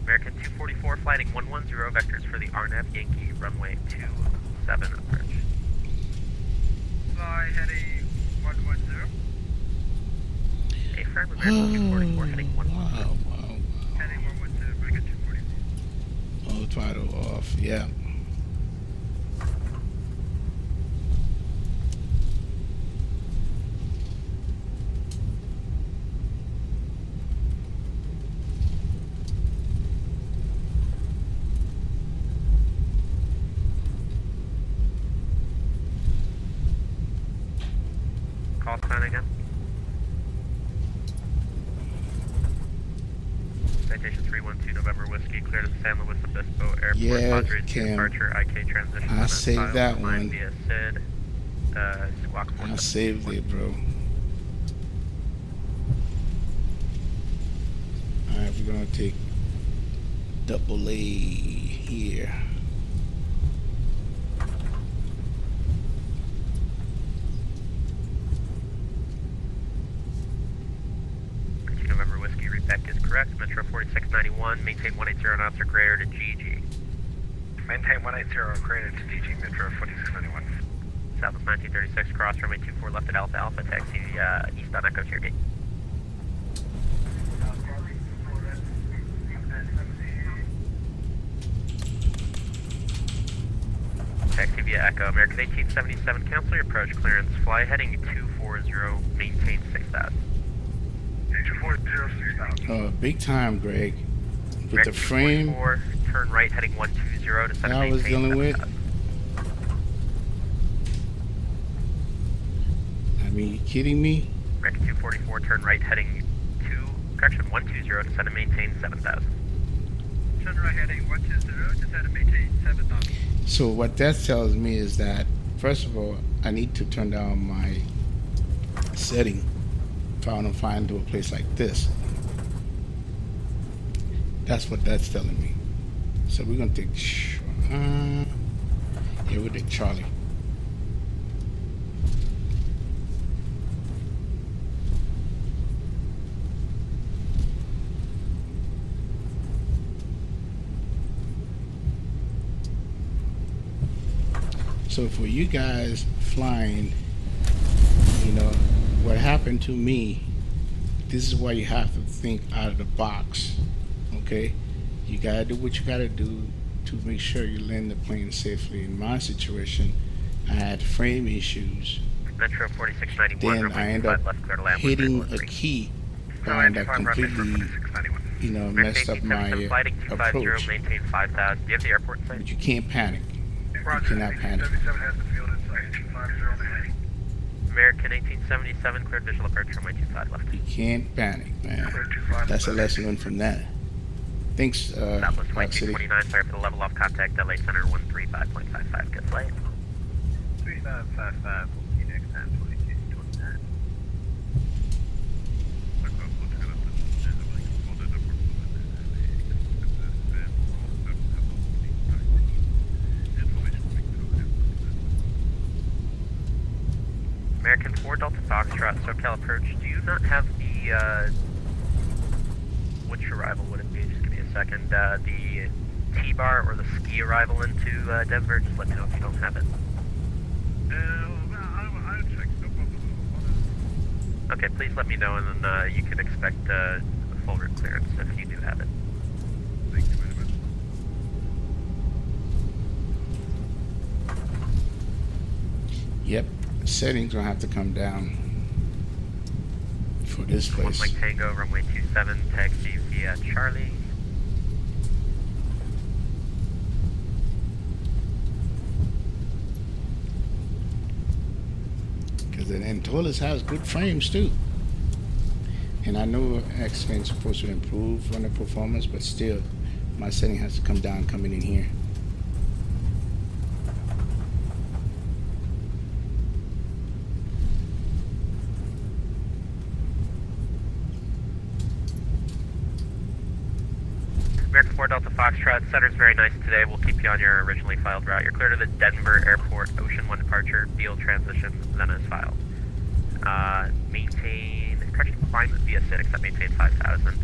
S2: American 244, flying 110 vectors for the RNAV Yankee runway 27 approach.
S5: Fly heading 110.
S2: Affirm, American 244 heading 110.
S1: Wow.
S5: Heading 110, American 244.
S1: Oh, throttle off. Yeah.
S2: Call sign again. Citation 312 November Whiskey, clear to the San Luis Obispo Airport.
S1: Yeah,
S2: Padre to
S1: Cam.
S2: departure, IK transition.
S1: I saved that one.
S2: Via SID, squawk
S1: I
S2: 47.
S1: saved it, bro. Alright, we're gonna take double A here.
S2: November Whiskey, repack is correct. Metro 4691, maintain 180 knots or greater to GG.
S6: Maintain 180 greater to DG Metro 4691.
S2: Southwest 1936, cross runway 24 left at Alpha Alpha, taxi east on Echo to your gate. Taxi via Echo, American 1877, cancel your approach clearance, fly heading 240, maintain 6000.
S6: 240, 6000.
S1: Big time, Greg. With the
S2: American
S1: frame
S2: 244, turn right heading 120 to set
S1: I was
S2: maintain
S1: dealing with.
S2: 7000.
S1: I mean, you kidding me?
S2: American 244, turn right heading 120 to set and maintain 7000.
S5: Turn right heading 120 to set and maintain 7,000.
S1: So what that tells me is that, first of all, I need to turn down my setting if I want to fly into a place like this. That's what that's telling me. So we're going to take, yeah, we'll take Charlie. So for you guys flying, you know, what happened to me, this is why you have to think out of the box, okay? You gotta do what you gotta do to make sure you land the plane safely. In my situation, I had frame issues.
S2: Metro 4691,
S1: Then I end up
S2: left clear to land
S1: hitting a key and I completely, you know, messed up my approach.
S2: Maintain 5000. Do you have the airport in sight?
S1: But you can't panic. You cannot panic.
S6: 77 has the field in sight. 250.
S2: American 1877, cleared visual approach runway 25 left.
S1: You can't panic, man. That's a lesson learned from that. Thanks,
S2: Southwest
S1: Park City.
S2: 1929, sorry for the level off contact, LA Center 135.55, good flight.
S6: 3955, Phoenix 102229.
S2: American 4 Delta Foxtrot, SoCal approach. Do you not have the, which arrival would it be? Just give me a second. The T-bar or the ski arrival into Denver? Just let me know if you don't have it.
S5: I'll check. No problem.
S2: Okay, please let me know, and then you can expect a full route clearance if you do have it.
S5: Thank you very much.
S1: Yep, settings gonna have to come down for this
S2: 1
S1: place.
S2: Mike Tango, runway 27, taxi via Charlie.
S1: Because the Antolas has good frames too. And I know X-Fin's supposed to improve on the performance, but still, my setting has to come down coming in here.
S2: American 4 Delta Foxtrot, center's very nice today. We'll keep you on your originally filed route. You're clear to the Denver Airport, Ocean 1 departure, Beale transition, then as filed. Maintain, correction, climb via SID, except maintain 5,000.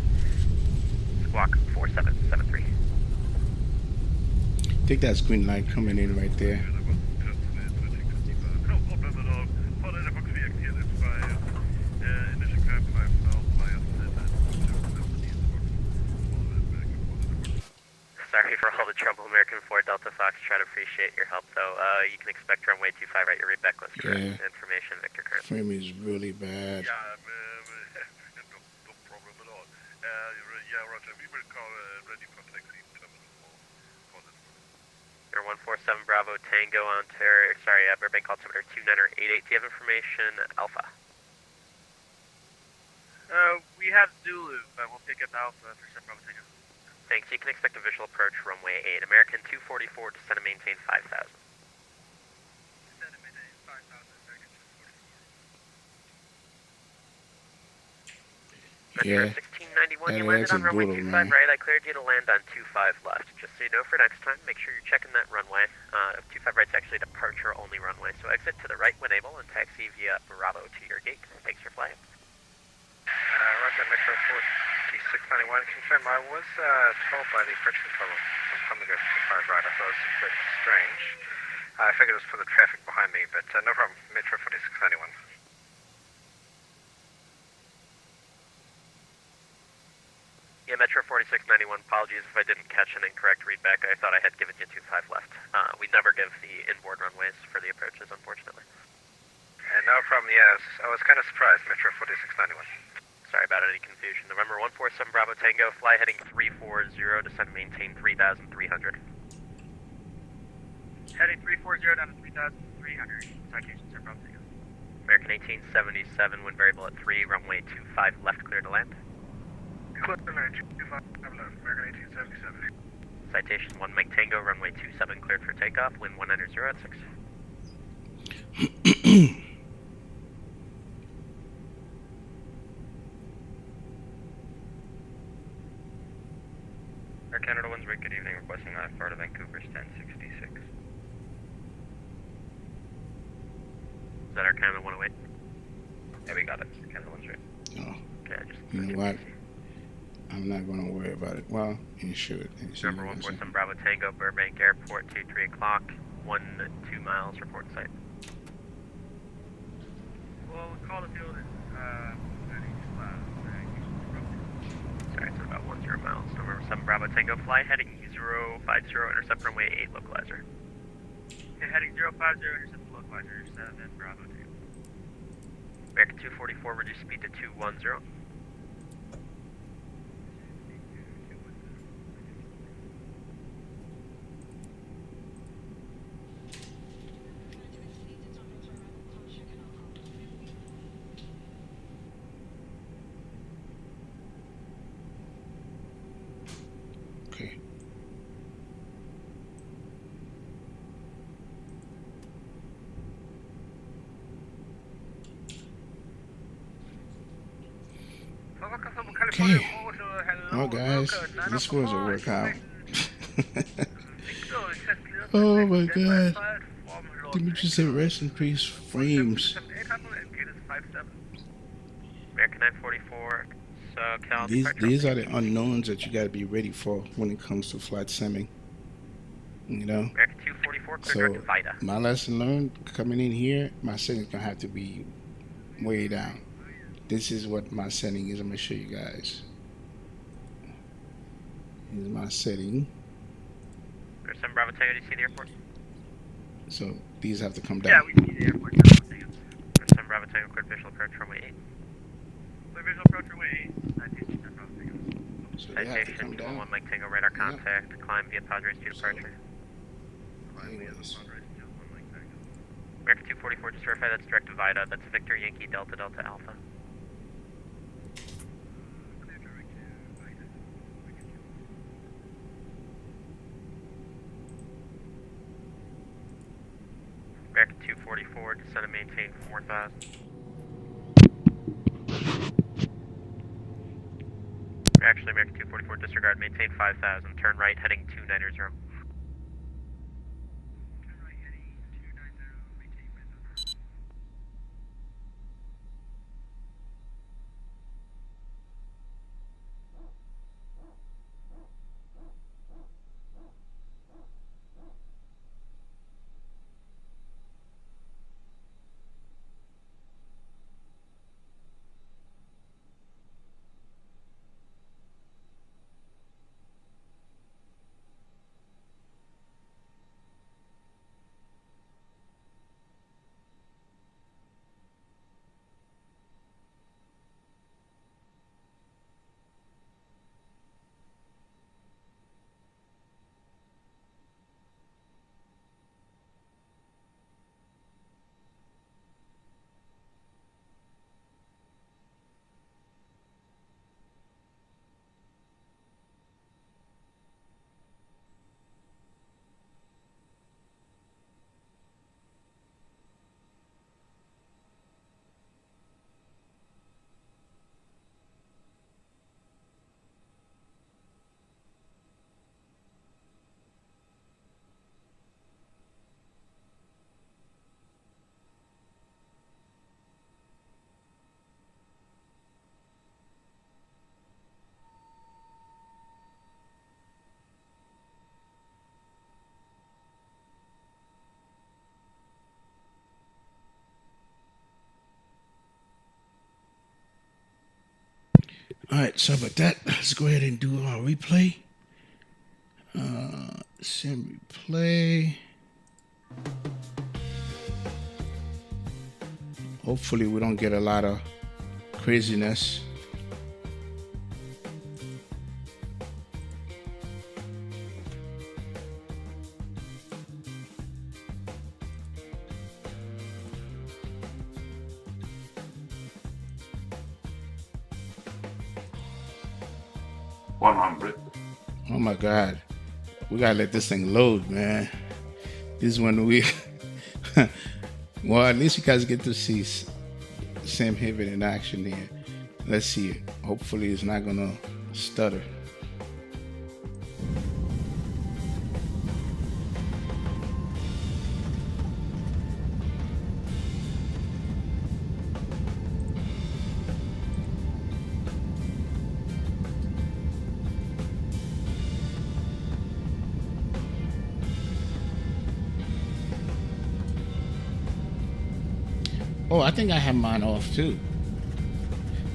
S2: Squawk 4773.
S1: Take that green light coming in right there.
S5: No problem at all. Follow the box VX is fine. Initial climb 5,000 via
S2: Sorry for all the trouble, American 4 Delta Foxtrot. Appreciate your help, though. You can expect runway 25 right. Your read back was correct.
S1: Yeah.
S2: Information, Victor Current.
S1: Frame is really bad.
S5: Yeah, no problem at all. Yeah, Roger. We will call ready for taxi terminal for this one.
S2: Air 147 Bravo Tango Ontario. Sorry, Burbank altimeter 2988. Do you have information, Alpha?
S6: We have Zulu, but we'll pick up Alpha for 7 Bravo Tango.
S2: Thanks. You can expect a visual approach runway 8. American 244 descend and maintain 5,000.
S5: Descend and maintain 5,000, American 244.
S1: Yeah,
S2: 1691,
S1: that
S2: you landed
S1: is
S2: on
S1: a
S2: runway
S1: brutal,
S2: 25
S1: man.
S2: right. I cleared you to land on 25 left. Just so you know for next time, make sure you're checking that runway. 25 right's actually departure only runway, so exit to the right when able and taxi via Bravo to your gate. Thanks for flying.
S6: Roger, Metro 4691. Confirm, I was told by the approach controller from coming to 25 right. I thought it was a bit strange. I figured it was for the traffic behind me, but no problem. Metro 4691.
S2: Yeah, Metro 4691, apologies if I didn't catch an incorrect readback. I thought I had given you 25 left. We never give the inboard runways for the approaches, unfortunately.
S6: No problem, yes. I was kind of surprised, Metro 4691.
S2: Sorry about any confusion. November 147 Bravo Tango, fly heading 340, descend and maintain 3,300.
S6: Heading 340 down to 3,300. Citation, sir, Bravo Tango.
S2: American 1877, wind variable at 3, runway 25 left, clear to land.
S5: Clear to land, 25 left, American 1877.
S2: Citation 1 Mike Tango, runway 27 cleared for takeoff, wind 190 at 6.
S6: Air Canada Windsward, good evening. Requesting IFR to Vancouver's 1066.
S2: Is that our Canada 108?
S6: Yeah, we got it. Canada Windsward.
S1: Oh,
S2: Okay, I just...
S1: you know what? I'm not going to worry about it. Well, you should.
S2: November 147 Bravo Tango, Burbank Airport, 3 o'clock, 2 miles, report site.
S6: Well, we call the field and,
S2: Sorry, it's at about 10 miles. November 7 Bravo Tango, fly heading 050, intercept runway 8, localizer.
S6: Okay, heading 050, intercept localizer, 7 Bravo Tango.
S2: American 244, reduce speed to 210.
S1: Okay. Okay. Well, guys, this was a workout. Oh my God. Let me just say rest in peace, frames.
S5: 57.
S2: American 944, so Cal
S1: These are the unknowns that you got to be ready for when it comes to flight simming. You know.
S2: American 244, clear
S1: So
S2: direct to VITA.
S1: my lesson learned coming in here, my setting's gonna have to be way down. This is what my setting is. I'm gonna show you guys. Here's my setting.
S2: There's some Bravo Tango, do you see the airport?
S1: So these have to come
S5: Yeah,
S1: down.
S5: we see the airport now.
S2: There's some Bravo Tango, cleared visual approach runway 8.
S5: Clear visual approach runway 8. Citation, Bravo Tango.
S1: So they have to
S2: Citation,
S1: come down.
S2: 1 Mike Tango, radar contact, climb via Padres to departure.
S1: Anyways,
S2: American 244, just verify that's direct to VITA. That's Victor Yankee Delta Delta Alpha.
S5: Clear direct to VITA.
S2: American 244, descend and maintain 4,000. Actually, American 244, disregard, maintain 5,000. Turn right, heading 290.
S5: Turn right heading 290, maintain 5,000.
S1: all right. So about that, let's go ahead and do our replay. Sim replay. Hopefully, we don't get a lot of craziness. Oh my God. We gotta let this thing load, man. This is when we well, at least you guys get to see SimHeaven in action here. Let's see it. Hopefully it's not gonna stutter. Oh, I think I have mine off too.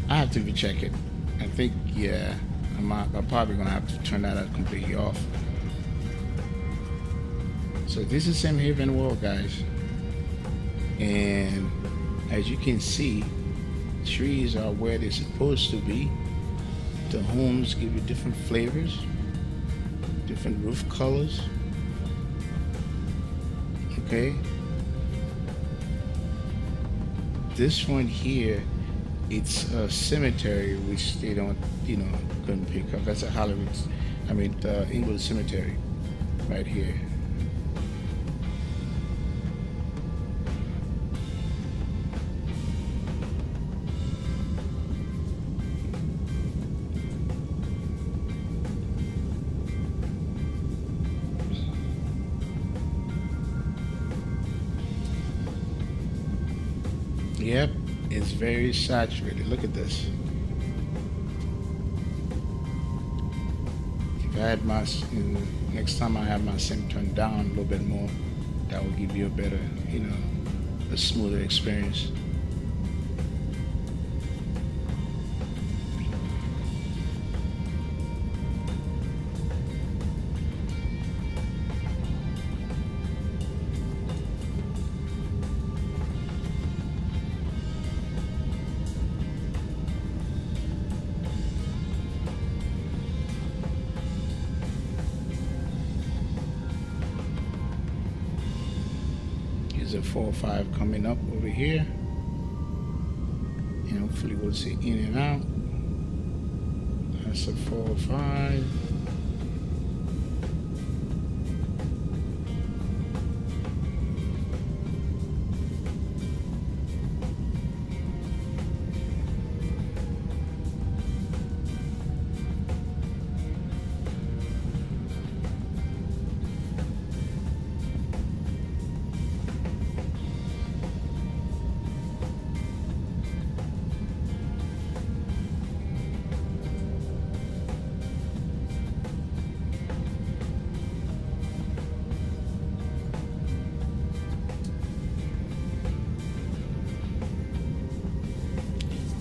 S1: I have to recheck it. I think, yeah, I'm probably gonna have to turn that out completely off. So this is SimHeaven World, guys. And as you can see, trees are where they're supposed to be. The homes give you different flavors, different roof colors. Okay. This one here, it's a cemetery, which they don't, couldn't pick up. That's a Hollywood, Inglewood Cemetery, right here. Yep, It's very saturated. Look at this. If I had my, next time I have my sim turned down a little bit more, that will give you a better, a smoother experience. Here's a 405 coming up over here, and hopefully we'll see in and out. That's a 405.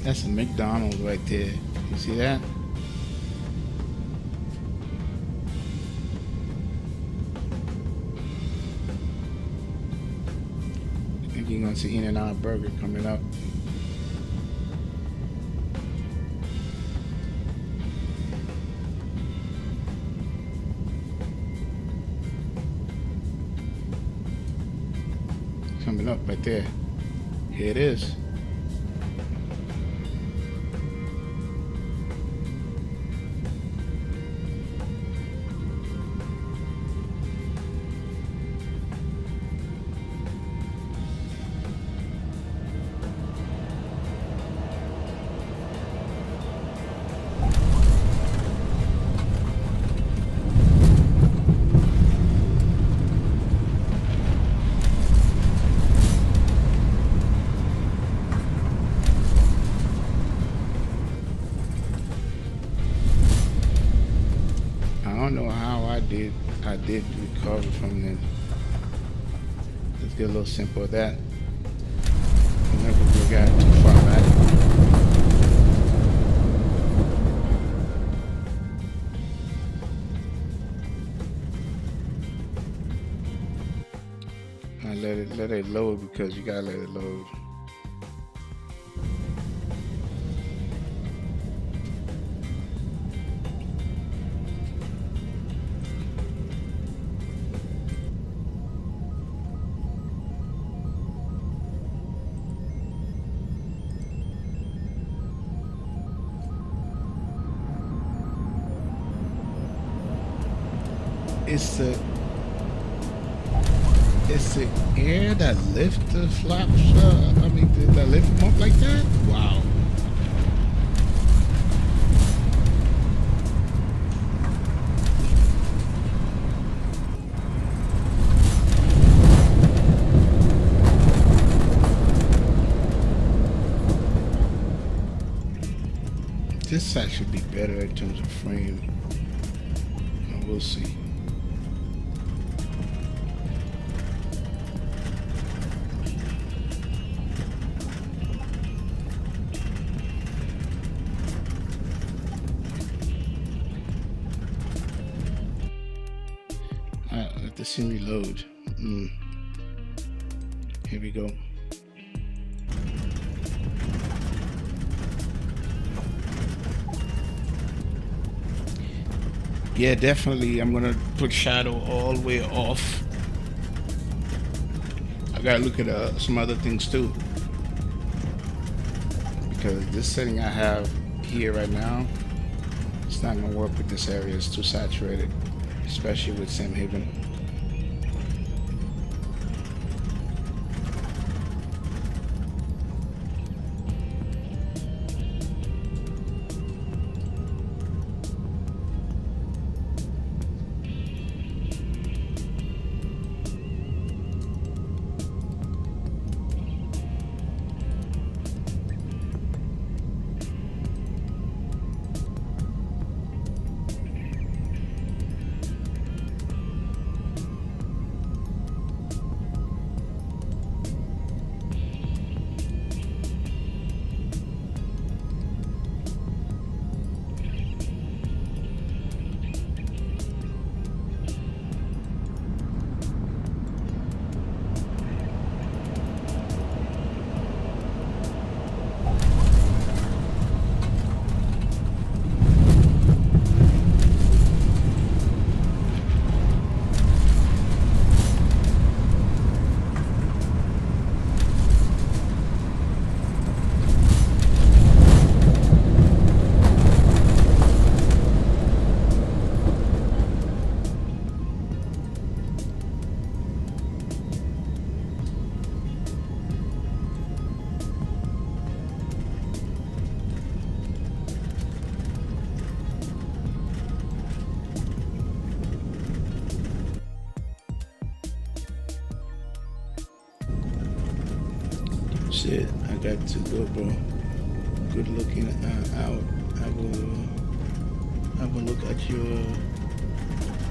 S1: That's a McDonald's right there. You see that? I think you're gonna see In-N-Out Burger coming up. Coming up right there. Here it is. I don't know how I did recover from this. Let's get a little simple of that. Remember, we got too far back. I let it load because you gotta let it load. It's the air that lifts the flaps. That lift them up like that. Wow. This side should be better in terms of frame. We'll see. Let the scene reload. Here we go. Yeah, definitely. I'm gonna put shadow all the way off. I gotta look at some other things too, because this setting I have here right now, it's not gonna work with this area. It's too saturated, especially with SimHeaven. Shit, I got to go, bro. Good looking out. I will look at your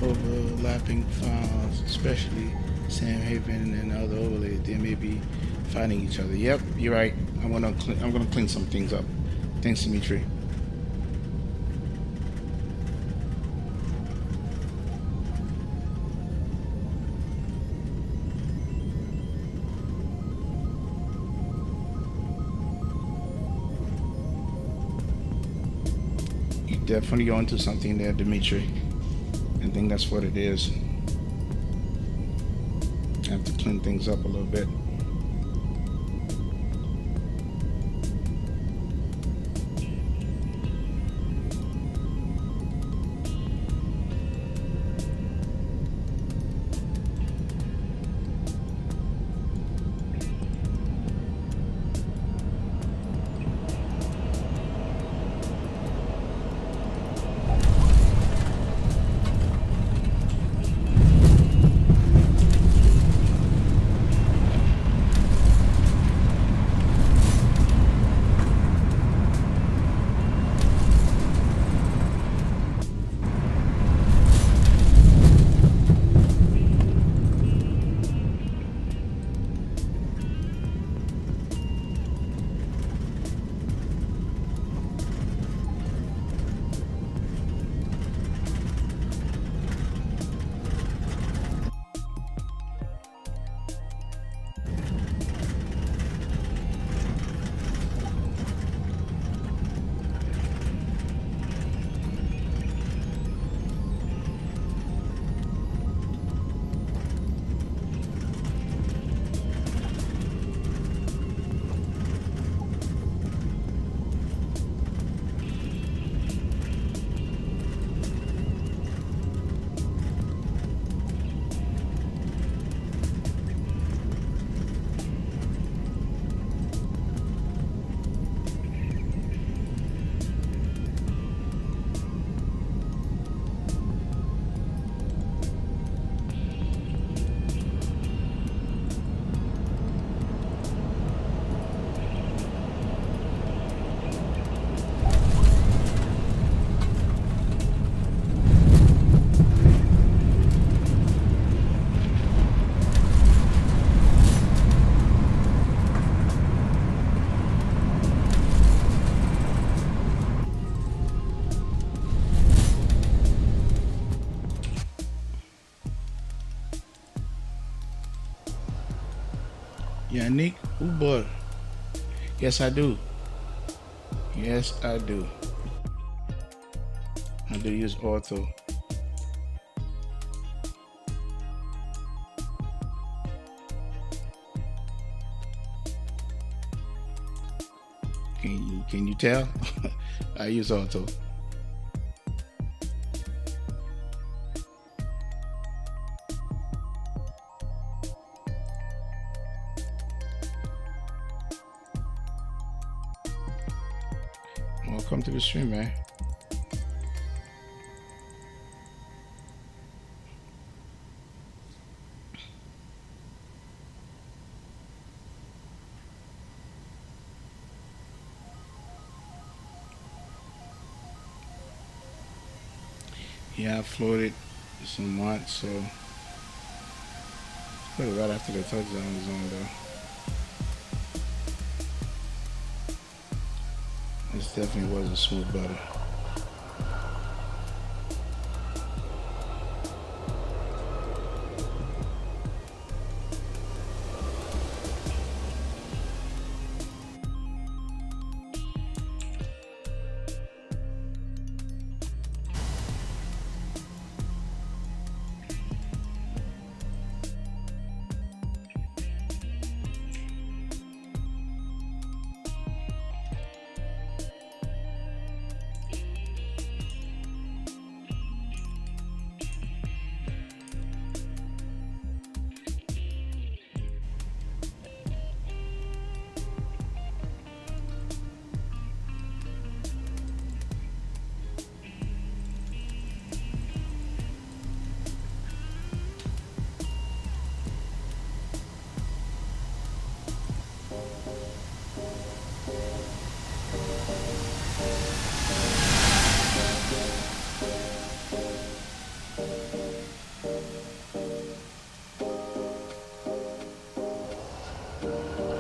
S1: overlapping files, especially SimHeaven and other overlays. They may be fighting each other. Yep, you're right. I'm gonna clean some things up. Thanks, Dimitri. Definitely onto something there, Dimitri. I think that's what it is. I have to clean things up a little bit. Yannick Uber. Yes, I do. Yes, I do. I do use ortho. Can you tell? I use ortho. Welcome to the stream, man. Yeah, I floated somewhat, so put it right after the touchdown zone, though. This definitely was a smooth butter.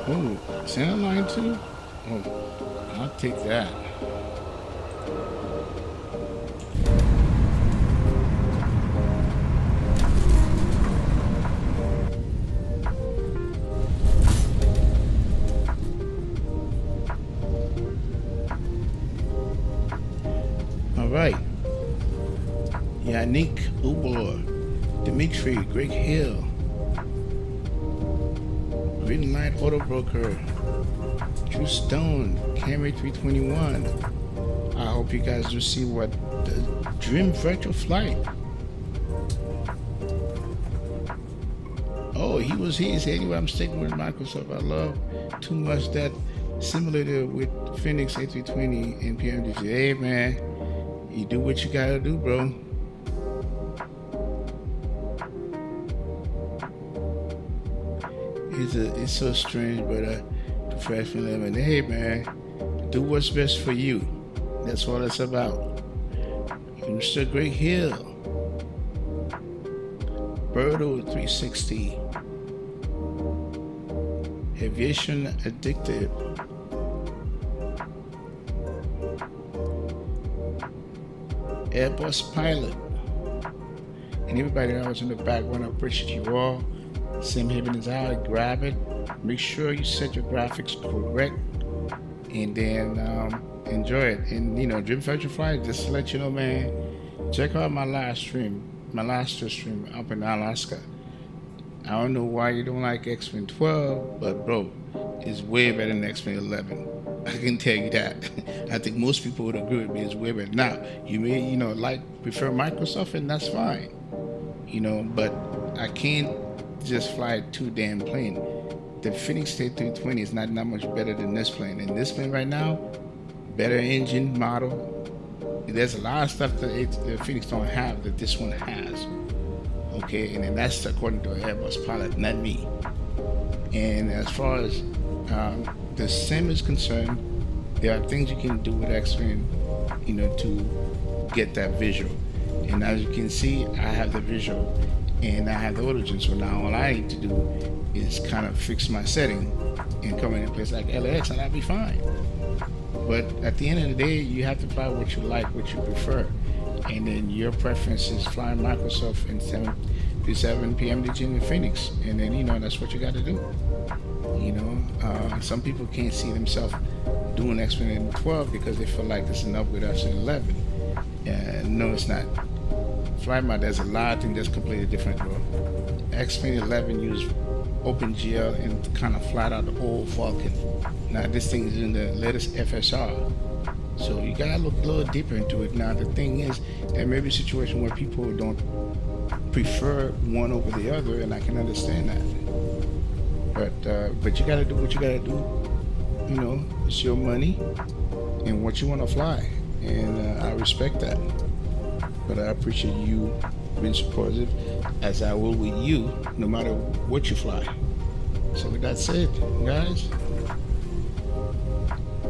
S1: Oh, center line too? Oh, I'll take that. All right. Yannick Ubor, Dimitri, Greg Hill, Green Light Auto Broker, Drew Stone, Camry 321. I hope you guys do see what the Dream Virtual Flight. Oh, he said, anyway, I'm sticking with Microsoft. I love too much that simulator with Phoenix A320 and PMDG. Hey, man, you do what you gotta do, bro. It's so strange, but professional living. Hey, man, do what's best for you. That's what it's about. Mr. Greg Hill, Birdo 360, Aviation Addictive, Airbus Pilot, and everybody that was in the background. I appreciate you all. SimHeaven is out. Grab it. Make sure you set your graphics correct, and then enjoy it. And Dream Virtual Flight, just to let you know, man, check out my last stream up in Alaska. I don't know why you don't like X-Wing 12, but bro, it's way better than X-Wing 11. I can tell you that. I think most people would agree with me. It's way better. Now, you may, prefer Microsoft, and that's fine. But I can't just fly too damn plane. The Phoenix A320 is not that much better than this plane. And this plane right now, better engine model. There's a lot of stuff that the Phoenix don't have that this one has. Okay, and then that's according to Airbus pilot, not me. And as far as the sim is concerned, there are things you can do with X-Wing, to get that visual. And as you can see, I have the visual and I have the origin. So now all I need to do is kind of fix my setting and come in a place like KLAX, and I'll be fine. But at the end of the day, you have to fly what you like, what you prefer. And then your preference is flying Microsoft and 737 PMDG in the Phoenix. And then, that's what you got to do. Some people can't see themselves doing X-Wing in 12 because they feel like it's an upgrade after 11. No, it's not. Flight mode, there's a lot of things that's completely different, bro. X-Wing 11 used OpenGL and kind of flat out the old Falcon. Now this thing is in the latest FSR. So you gotta look a little deeper into it. Now the thing is, there may be a situation where people don't prefer one over the other, and I can understand that. But you gotta do what you gotta do. It's your money and what you want to fly, and I respect that. But I appreciate you being supportive, as I will with you, no matter what you fly. So with that said, guys,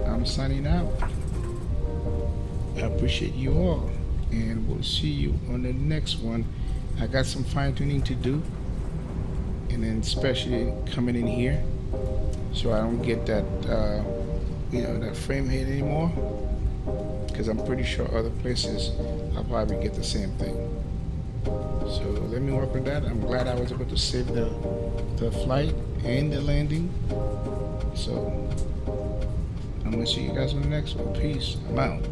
S1: I'm signing out. I appreciate you all, and we'll see you on the next one. I got some fine tuning to do, and then especially coming in here, so I don't get that, that frame hit anymore. Because I'm pretty sure other places I'll probably get the same thing. So let me work with that. I'm glad I was able to save the flight and the landing. So I'm gonna see you guys on the next one. Peace. I'm out.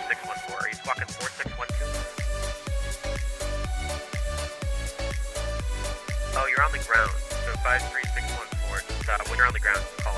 S2: 53614. Are you squawking 4612? Oh, you're on the ground. So 53614. Just when you're on the ground, call